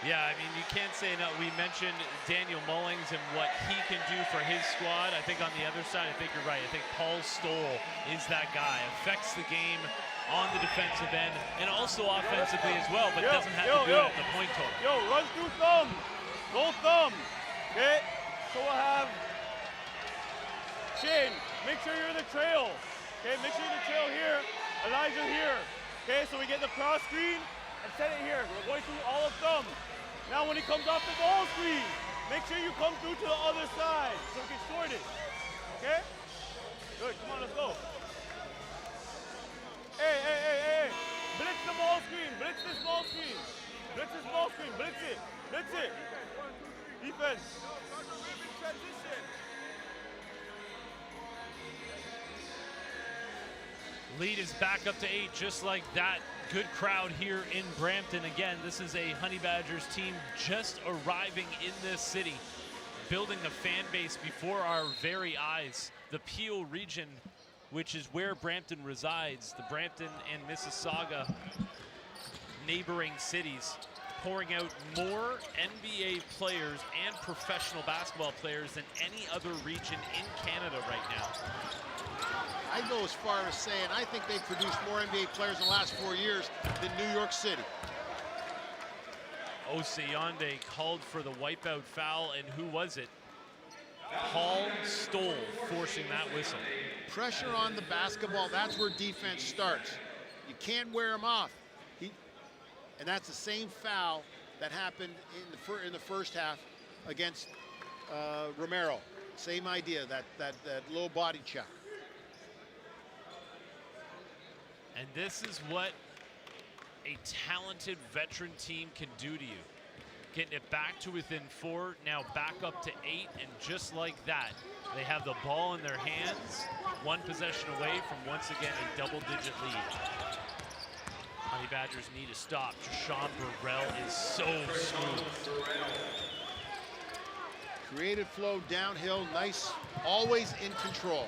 Yeah, I mean, you can't say enough. We mentioned Daniel Mullings and what he can do for his squad. I think on the other side, I think you're right. I think Paul Stoll is that guy. Affects the game on the defensive end and also offensively as well, but doesn't have to do it at the point total. Yo, run through thumb. Go thumb. Okay? So we'll have Shane, make sure you're in the trail. Okay, make sure you're in the trail here. Elijah here. Okay, so we get the cross screen and set it here. We're going through all of thumb. Now when he comes off the ball screen, make sure you come through to the other side so it gets shorted. Okay? Good, come on, let's go. Hey. Blitz the ball screen. Blitz this ball screen. Blitz this ball screen. Blitz it. Blitz it. Defense. Lead is back up to 8, just like that. Good crowd here in Brampton. Again, this is a Honey Badgers team just arriving in this city, building a fan base before our very eyes. The Peel region, which is where Brampton resides, the Brampton and Mississauga neighboring cities, pouring out more NBA players and professional basketball players than any other region in Canada right now. I go as far as saying I think they've produced more NBA players in the last 4 years than New York City. Osiande called for the wipeout foul, and who was it? Paul Stoll forcing that whistle. Pressure on the basketball, that's where defense starts. You can't wear him off. And that's the same foul that happened in the first half against Romero. Same idea, that low body check. And this is what a talented veteran team can do to you. Getting it back to within 4, now back up to 8, and just like that, they have the ball in their hands, 1 possession away from once again a double-digit lead. Honey Badgers need to stop. Sean Burrell is so smooth. Creative flow downhill, nice, always in control.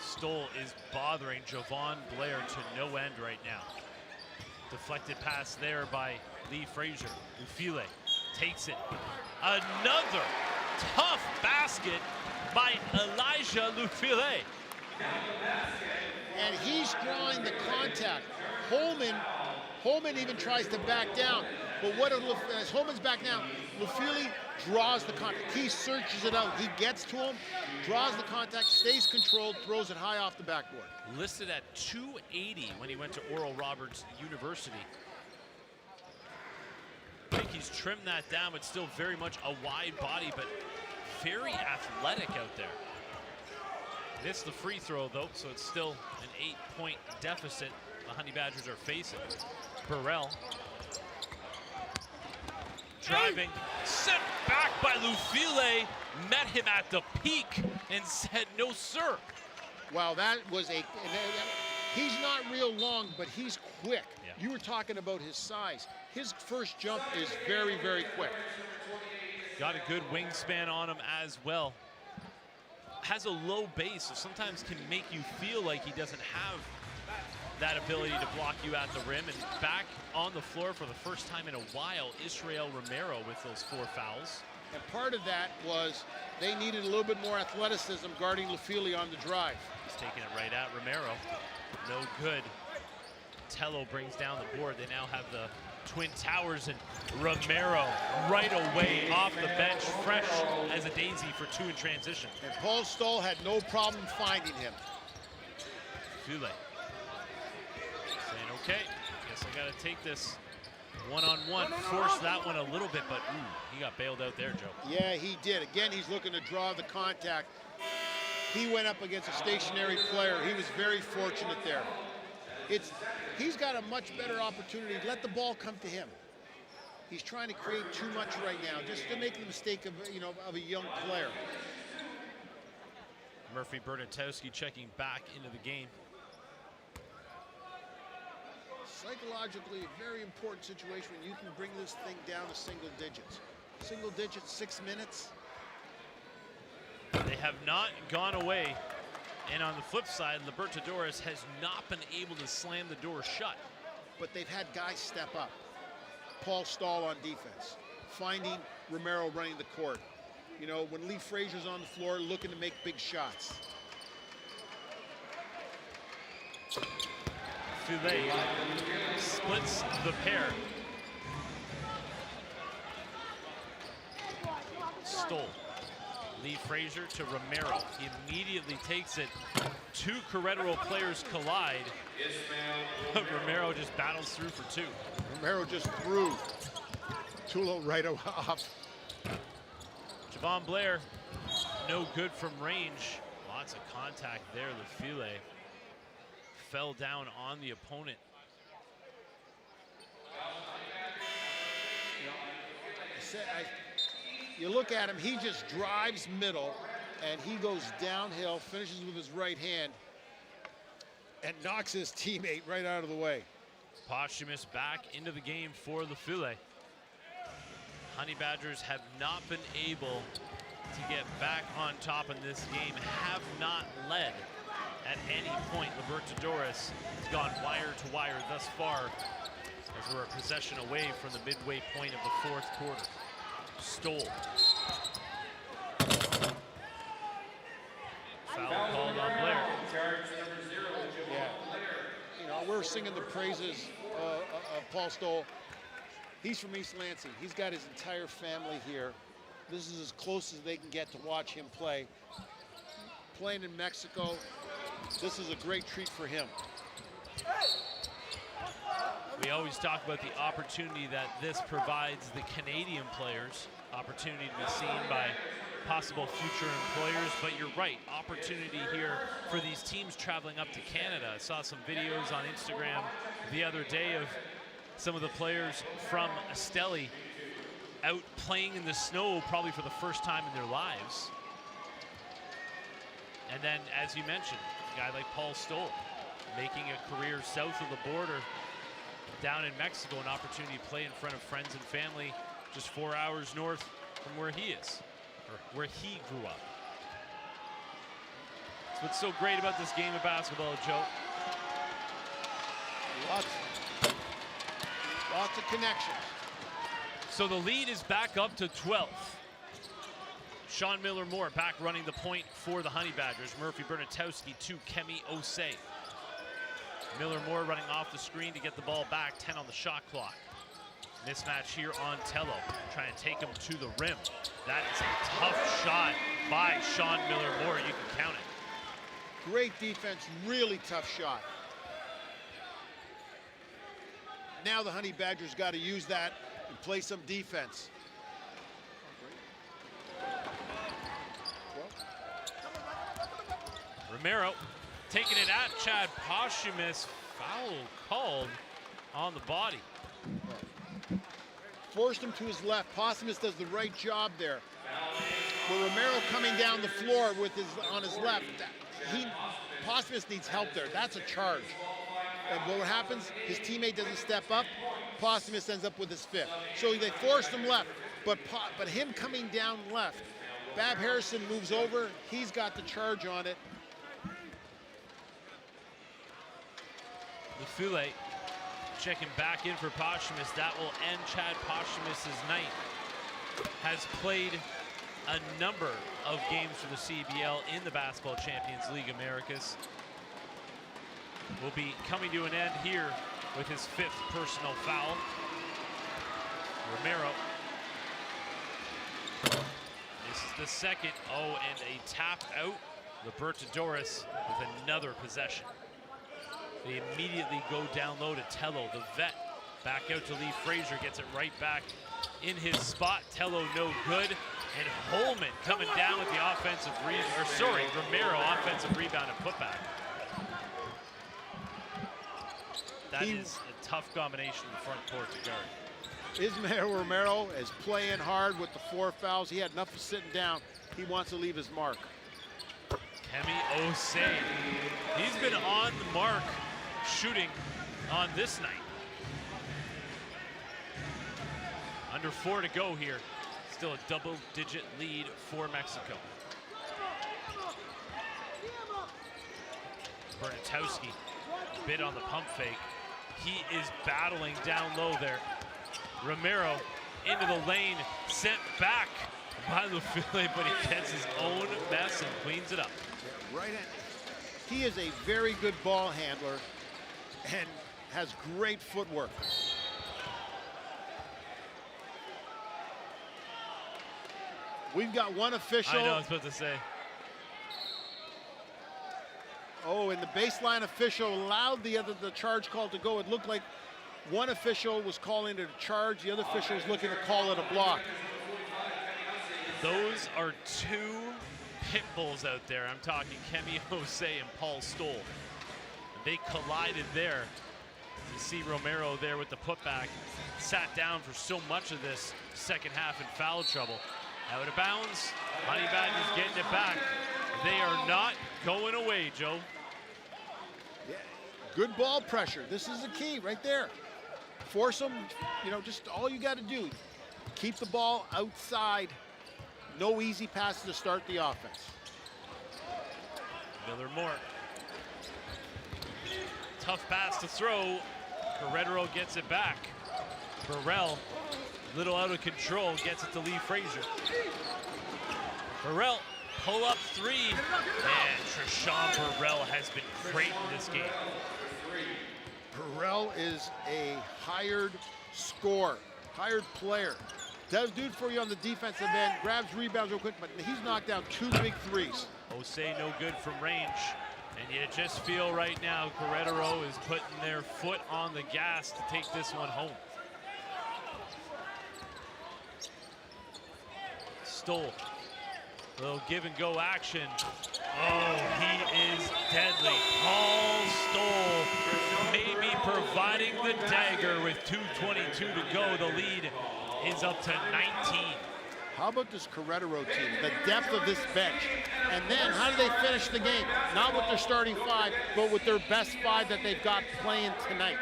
Stoll is bothering Javon Blair to no end right now. Deflected pass there by Lee Frazier. Ufile takes it. Another tough basket by Elijah Lufile. And he's drawing the contact. Holman even tries to back down. But as Holman's back down, Lufile draws the contact. He searches it out. He gets to him, draws the contact, stays controlled, throws it high off the backboard. Listed at 280 when he went to Oral Roberts University. I think he's trimmed that down, but still very much a wide body, but very athletic out there. Missed the free throw, though, so it's still an 8-point deficit the Honey Badgers are facing. Burrell driving, sent back by Lufile, met him at the peak and said, no, sir. Wow, that was he's not real long, but he's quick. Yeah. You were talking about his size. His first jump is very, very quick. Got a good wingspan on him as well. Has a low base, so sometimes can make you feel like he doesn't have that ability to block you at the rim. And back on the floor for the first time in a while, Israel Romero with those 4 fouls. And part of that was they needed a little bit more athleticism guarding Lufile on the drive. He's taking it right at Romero. No good. Tello brings down the board. They now have the Twin Towers, and Romero right away off the bench, fresh as a daisy for 2 in transition. And Paul Stoll had no problem finding him. Fule saying, okay, guess I got to take this one-on-one. Force that one a little bit, but ooh, he got bailed out there, Joe. Yeah, he did. Again, he's looking to draw the contact. He went up against a stationary player. He was very fortunate there. He's got a much better opportunity. Let the ball come to him. He's trying to create too much right now, just to make the mistake of a young player. Murphy Bernatowski checking back into the game. Psychologically, a very important situation when you can bring this thing down to single digits. Single digits, 6 minutes. They have not gone away. And on the flip side, Libertadores has not been able to slam the door shut. But they've had guys step up. Paul Stoll on defense, finding Romero running the court. You know, when Lee Frazier's on the floor looking to make big shots. Fule splits the pair. Stoll. Lee Frazier to Romero. He immediately takes it. 2 Querétaro players collide. Romero just battles through for 2. Romero just threw Tulo right off. Javon Blair, no good from range. Lots of contact there. Lufile fell down on the opponent. You look at him, he just drives middle, and he goes downhill, finishes with his right hand, and knocks his teammate right out of the way. Posthumous back into the game for Lufile. Honey Badgers have not been able to get back on top in this game, have not led at any point. Libertadores has gone wire to wire thus far as we're a possession away from the midway point of the 4th quarter. Stoll. Foul called on Blair. Yeah. You know, we're singing the praises of Paul Stoll. He's from East Lansing. He's got his entire family here. This is as close as they can get to watch him play. Playing in Mexico, this is a great treat for him. We always talk about the opportunity that this provides the Canadian players, opportunity to be seen by possible future employers, but you're right, opportunity here for these teams traveling up to Canada. I saw some videos on Instagram the other day of some of the players from Esteli out playing in the snow probably for the first time in their lives. And then, as you mentioned, a guy like Paul Stoll making a career south of the border down in Mexico, an opportunity to play in front of friends and family just 4 hours north from where he is, or where he grew up. That's what's so great about this game of basketball, Joe. Lots of connections. So the lead is back up to 12. Sean Miller-Moore back running the point for the Honey Badgers. Murphy Bernatowski to Kemi Osei. Miller-Moore running off the screen to get the ball back, 10 on the shot clock. Mismatch here on Tello, trying to take him to the rim. That is a tough shot by Sean Miller-Moore, you can count it. Great defense, really tough shot. Now the Honey Badgers got to use that and play some defense. Romero taking it at Chad Posthumous. Foul called on the body. Forced him to his left. Posthumous does the right job there. With Romero coming down the floor with on his left, Posthumous needs help there. That's a charge. And what happens? His teammate doesn't step up. Posthumous ends up with his fifth. So they forced him left, but him coming down left, Bab Harrison moves over. He's got the charge on it. Lafule checking back in for Posthumous. That will end Chad Posthumous's night. Has played a number of games for the CBL in the Basketball Champions League Americas. Will be coming to an end here with his 5th personal foul. Romero. This is the second. Oh, and a tap out. Libertadores with another possession. They immediately go down low to Tello, the vet. Back out to Lee Frazier, gets it right back in his spot. Tello no good. And Holman coming down with the offensive rebound, Romero offensive rebound and putback. That is a tough combination in the front court to guard. Ismael Romero is playing hard with the 4 fouls. He had enough of sitting down. He wants to leave his mark. Kemi Osei, he's been on the mark shooting on this night. Under 4 to go here. Still a double-digit lead for Mexico. Bernatowski, bit on the pump fake. He is battling down low there. Romero into the lane, sent back by Lafule, but he gets his own mess and cleans it up. Yeah, right. He is a very good ball handler and has great footwork. We've got one official. I know, I was supposed to say. Oh, and the baseline official allowed the charge call to go. It looked like one official was calling it a charge, the other official was looking to call it a block. Those are 2 pit bulls out there. I'm talking Kemi Osei and Paul Stoll. They collided there. You see Romero there with the putback. Sat down for so much of this second half in foul trouble. Out of bounds. Honey Badgers getting it back. They are not going away, Joe. Yeah, good ball pressure. This is the key right there. Force them, just all you got to do. Keep the ball outside. No easy passes to start the offense. Miller-Moore. Tough pass to throw. Heredero gets it back. Burrell, little out of control, gets it to Lee Frazier. Burrell, pull up 3. And Trishawn Burrell has been great in this game. Burrell is a hired scorer, hired player. Does dude for you on the defensive end, grabs rebounds real quick, but he's knocked down 2 big threes. Osei no good from range. And you just feel right now Querétaro is putting their foot on the gas to take this one home. Stoll, little give and go action. Oh, he is deadly. Paul Stoll maybe providing the dagger with 2:22 to go. The lead is up to 19. How about this Querétaro team, the depth of this bench? And then how do they finish the game? Not with their starting five, but with their best five that they've got playing tonight.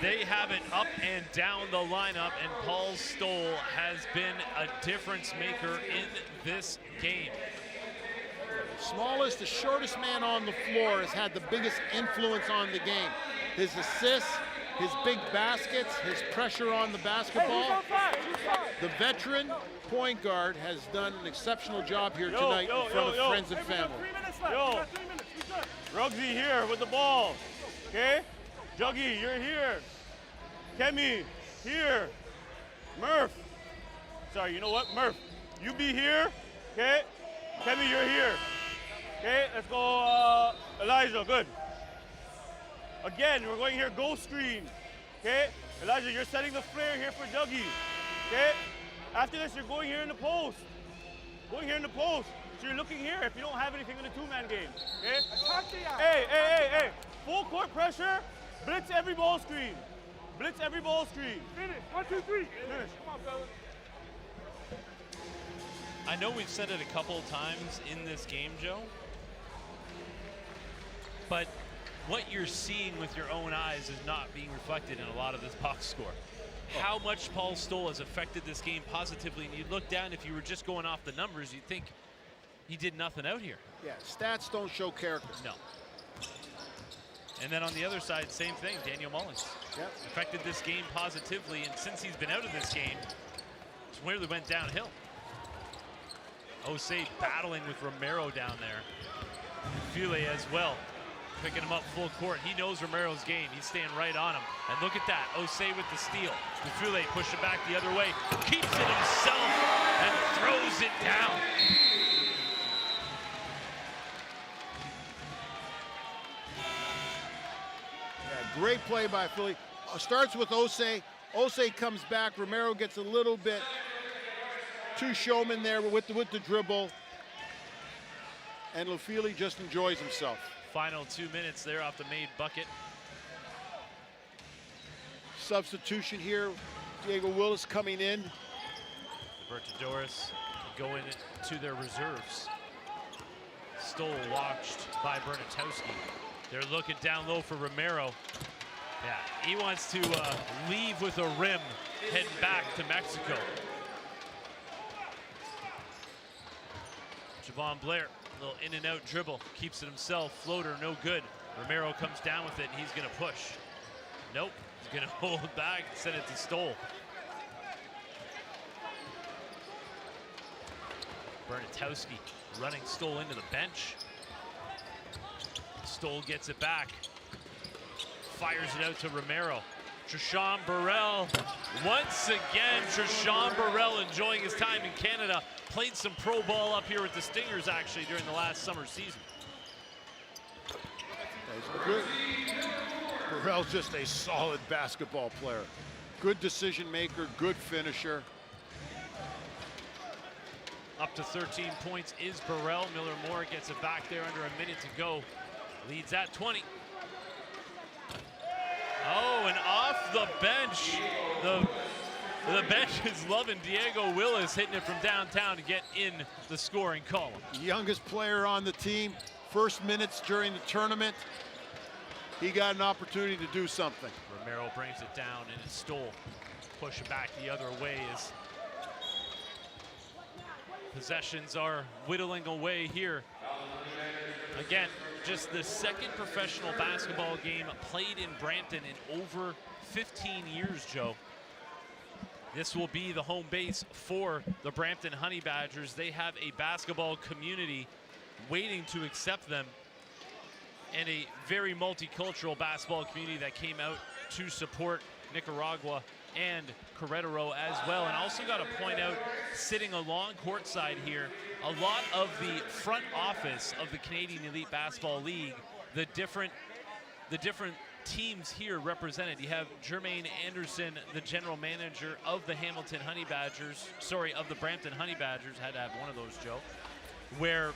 They have it up and down the lineup, and Paul Stoll has been a difference maker in this game. Smallest, the shortest man on the floor has had the biggest influence on the game. His assists, his big baskets, his pressure on the basketball. The veteran point guard has done an exceptional job here tonight in front of friends and family. Yo, Rugsy here with the ball, okay? Juggy, you're here. Kemi, here. Murph. Sorry, you know what? Murph, you be here, okay? Kemi, you're here. Okay, let's go, Elijah, good. Again, we're going here, go screen, okay? Elijah, you're setting the flare here for Juggy, okay? After this, you're going here in the post. Going here in the post. So you're looking here if you don't have anything in the two-man game, okay? Hey. Full court pressure. Blitz every ball screen. Blitz every ball screen. Finish. 1, 2, 3. Finish. Come on, fellas. I know we've said it a couple of times in this game, Joe, but what you're seeing with your own eyes is not being reflected in a lot of this box score. How much Paul Stoll has affected this game positively, and you look down, if you were just going off the numbers, you'd think he did nothing out here. Yeah, stats don't show character. No. And then on the other side, same thing, Daniel Mullins. Yep. Affected this game positively, and since he's been out of this game, it's really went downhill. Osei battling with Romero down there. File as well, picking him up full court. He knows Romero's game. He's staying right on him. And look at that, Osei with the steal. File pushed it back the other way, keeps it himself, and throws it down. Yeah, great play by Philly. Starts with Osei. Osei comes back. Romero gets a little bit too showman there with the dribble. And Lufili just enjoys himself. Final 2 minutes there off the made bucket. Substitution here. Diego Willis coming in. Libertadores going to their reserves. Stoll watched by Bernatowski. They're looking down low for Romero. Yeah, he wants to leave with a rim, heading back to Mexico. Javon Blair, a little in and out dribble, keeps it himself, floater, no good. Romero comes down with it, and he's gonna push. Nope, he's gonna hold back and send it to Stoll. Bernatowski running Stoll into the bench. Stoll gets it back, fires it out to Romero. Trishan Burrell, once again, Trishan Burrell enjoying his time in Canada. Played some pro ball up here with the Stingers, actually, during the last summer season. Good. Burrell's just a solid basketball player. Good decision maker, good finisher. Up to 13 points is Burrell. Miller Moore gets it back there under a minute to go. Leads at 20. Oh, and off the bench, the bench is loving Diego Willis hitting it from downtown to get in the scoring column. Youngest player on the team, first minutes during the tournament. He got an opportunity to do something. Romero brings it down, and it's Stoll. Push it back the other way as possessions are whittling away here. Again, just the second professional basketball game played in Brampton in over 15 years, Joe. This will be the home base for the Brampton Honey Badgers. They have a basketball community waiting to accept them, and a very multicultural basketball community that came out to support Nicaragua and Querétaro as well. And also got to point out, sitting along courtside here, a lot of the front office of the Canadian Elite Basketball League, the different teams here represented. You have Jermaine Anderson, the general manager of the Hamilton Honey Badgers, sorry, of the Brampton Honey Badgers, had to have one of those, Joe, where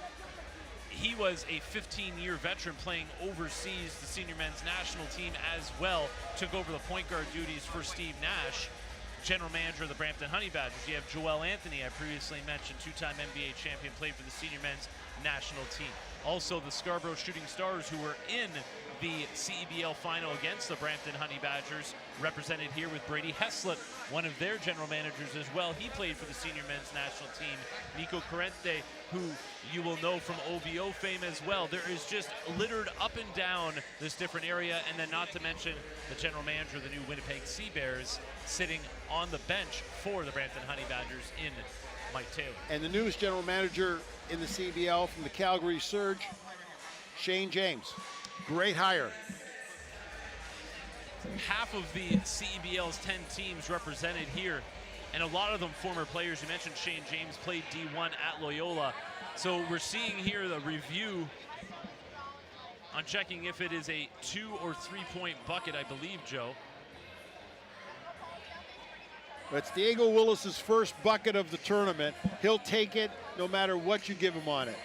he was a 15-year veteran playing overseas, the senior men's national team as well, took over the point guard duties for Steve Nash, general manager of the Brampton Honey Badgers. You have Joel Anthony, I previously mentioned, two-time NBA champion, played for the senior men's national team. Also the Scarborough Shooting Stars, who were in the CEBL final against the Brampton Honey Badgers, represented here with Brady Heslop, one of their general managers as well. He played for the senior men's national team. Nico Corrente, who you will know from OVO fame as well. There is just littered up and down this different area, and then not to mention the general manager of the new Winnipeg Sea Bears sitting on the bench for the Brampton Honey Badgers in Mike Taylor. And the newest general manager in the CBL from the Calgary Surge, Shane James. Great hire. Half of the CEBL's 10 teams represented here, and a lot of them former players. You mentioned Shane James played D1 at Loyola. So we're seeing here the review on checking if it is a 2 or 3 point bucket, I believe, Joe. It's Diego Willis's first bucket of the tournament. He'll take it no matter what you give him on it.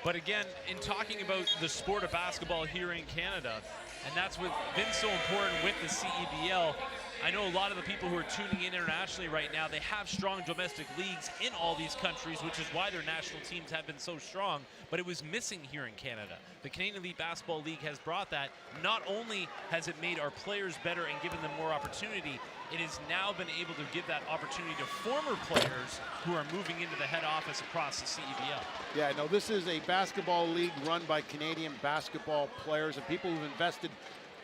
But again, in talking about the sport of basketball here in Canada, and that's what's been so important with the CEBL, I know a lot of the people who are tuning in internationally right now, they have strong domestic leagues in all these countries, which is why their national teams have been so strong, but it was missing here in Canada. The Canadian Elite Basketball League has brought that. Not only has it made our players better and given them more opportunity, it has now been able to give that opportunity to former players who are moving into the head office across the CEBL. Yeah, no, this is a basketball league run by Canadian basketball players and people who've invested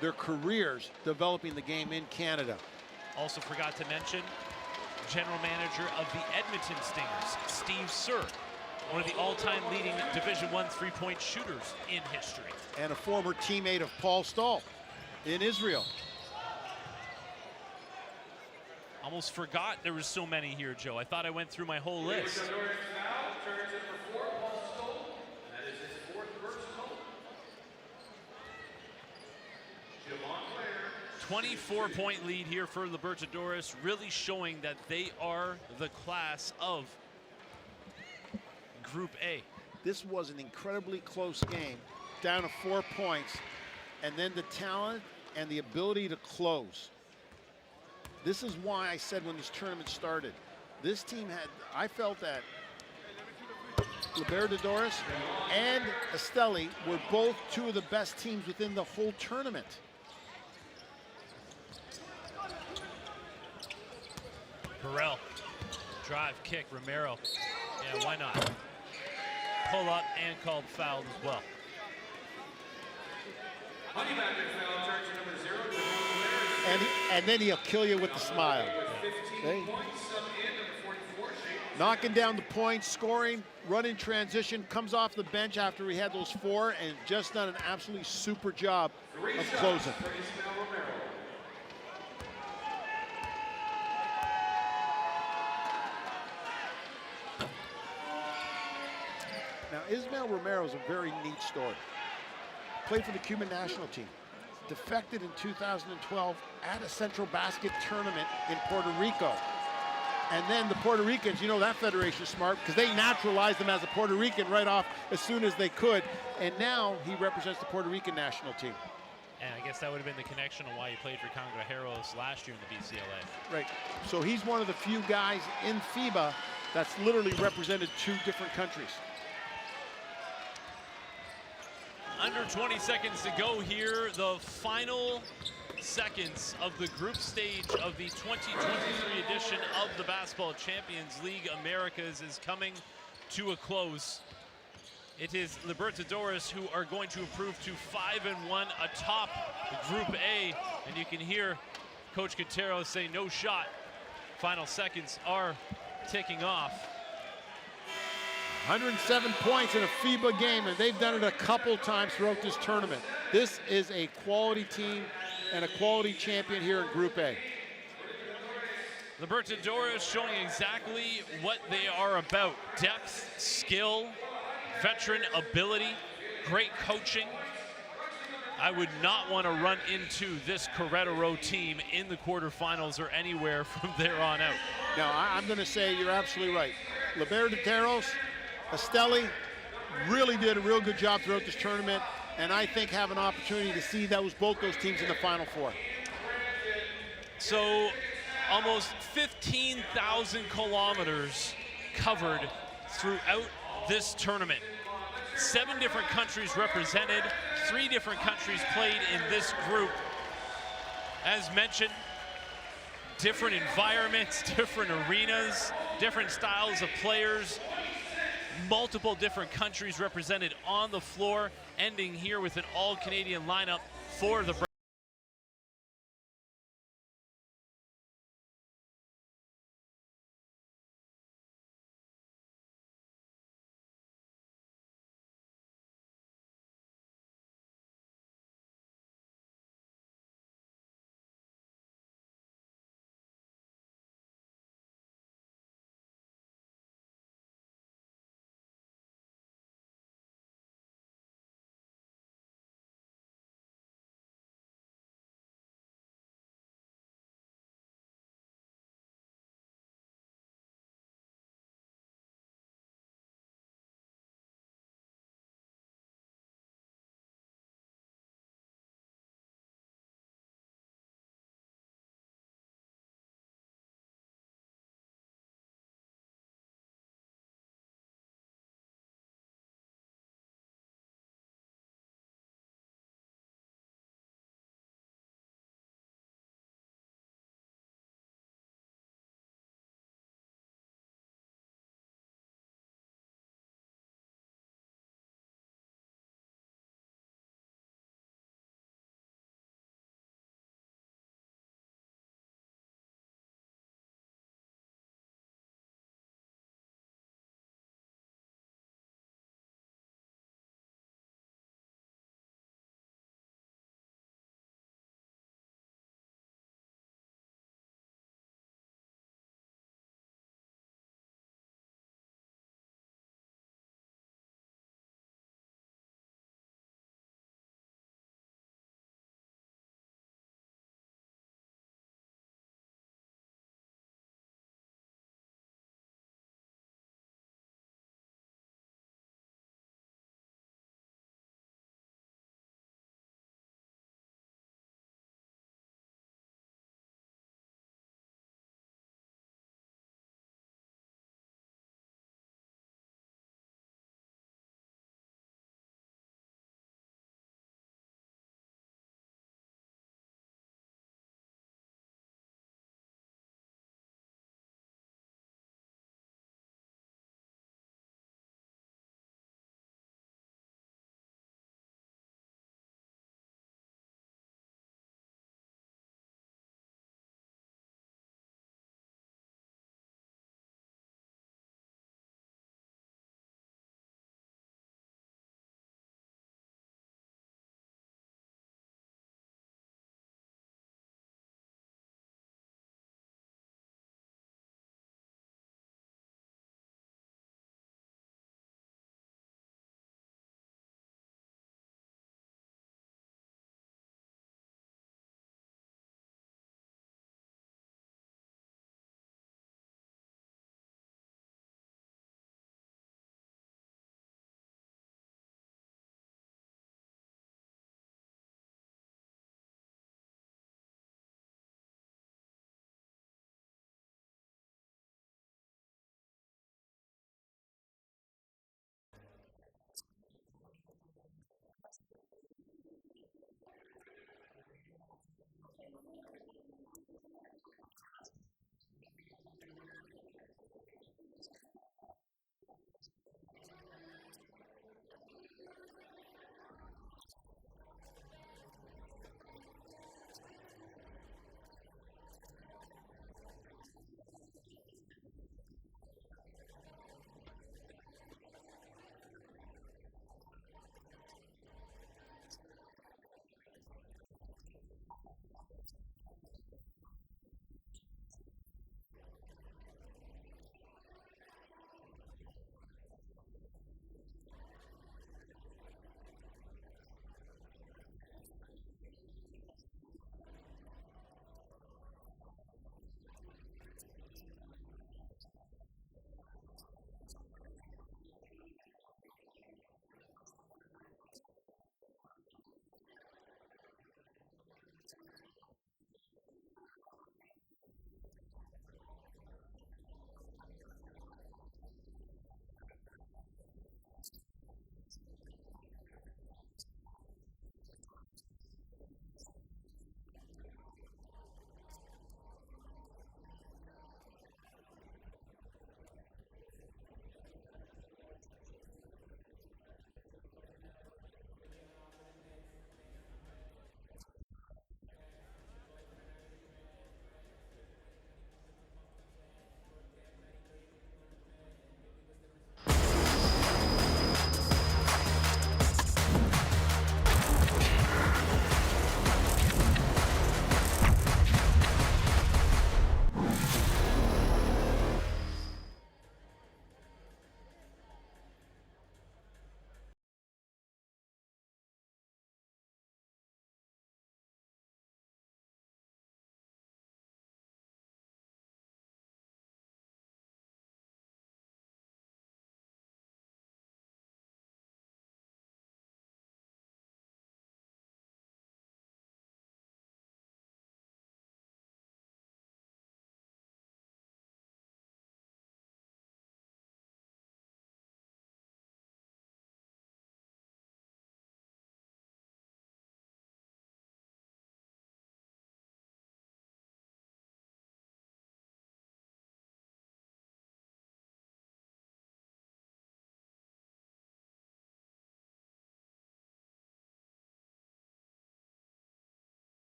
their careers developing the game in Canada. Also forgot to mention, general manager of the Edmonton Stingers, Steve Sir, one of the all-time leading Division I three-point shooters in history. And a former teammate of Paul Stahl in Israel. Almost forgot there was so many here, Joe. I thought I went through my whole list. 24-point lead here for Libertadores, really showing that they are the class of Group A. This was an incredibly close game, down to 4 points, and then the talent and the ability to close. This is why I said when this tournament started, this team had, I felt that Libertadores and Esteli were both two of the best teams within the whole tournament. Burrell, drive, kick, Romero. Yeah, why not? Pull up and called foul as well. Honey Badgers foul, charge number 0. And then he'll kill you with the smile. Okay. Knocking down the points, scoring, running transition, comes off the bench after he had those 4 and just done an absolutely super job of closing. Now, Ismael Romero is a very neat story. Played for the Cuban national team. Defected in 2012 at a Central Basket tournament in Puerto Rico. And then the Puerto Ricans, you know that federation is smart because they naturalized him as a Puerto Rican right off as soon as they could. And now he represents the Puerto Rican national team. And I guess that would have been the connection on why he played for Cangrejeros last year in the BCLA. Right. So he's one of the few guys in FIBA that's literally represented 2 different countries. Under 20 seconds to go here. The final seconds of the group stage of the 2023 edition of the Basketball Champions League Americas is coming to a close. It is Libertadores who are going to improve to 5-1 atop Group A. And you can hear Coach Quintero say no shot. Final seconds are ticking off. 107 points in a FIBA game, and they've done it a couple times throughout this tournament. This is a quality team, and a quality champion here in Group A. Libertadores showing exactly what they are about. Depth, skill, veteran ability, great coaching. I would not want to run into this Querétaro team in the quarterfinals or anywhere from there on out. No, I'm going to say you're absolutely right. Libertadores, Esteli really did a real good job throughout this tournament, and I think have an opportunity to see both those teams in the Final Four. So almost 15,000 kilometers covered throughout this tournament. 7 different countries represented, 3 different countries played in this group. As mentioned, different environments, different arenas, different styles of players, multiple different countries represented on the floor, ending here with an all-Canadian lineup for the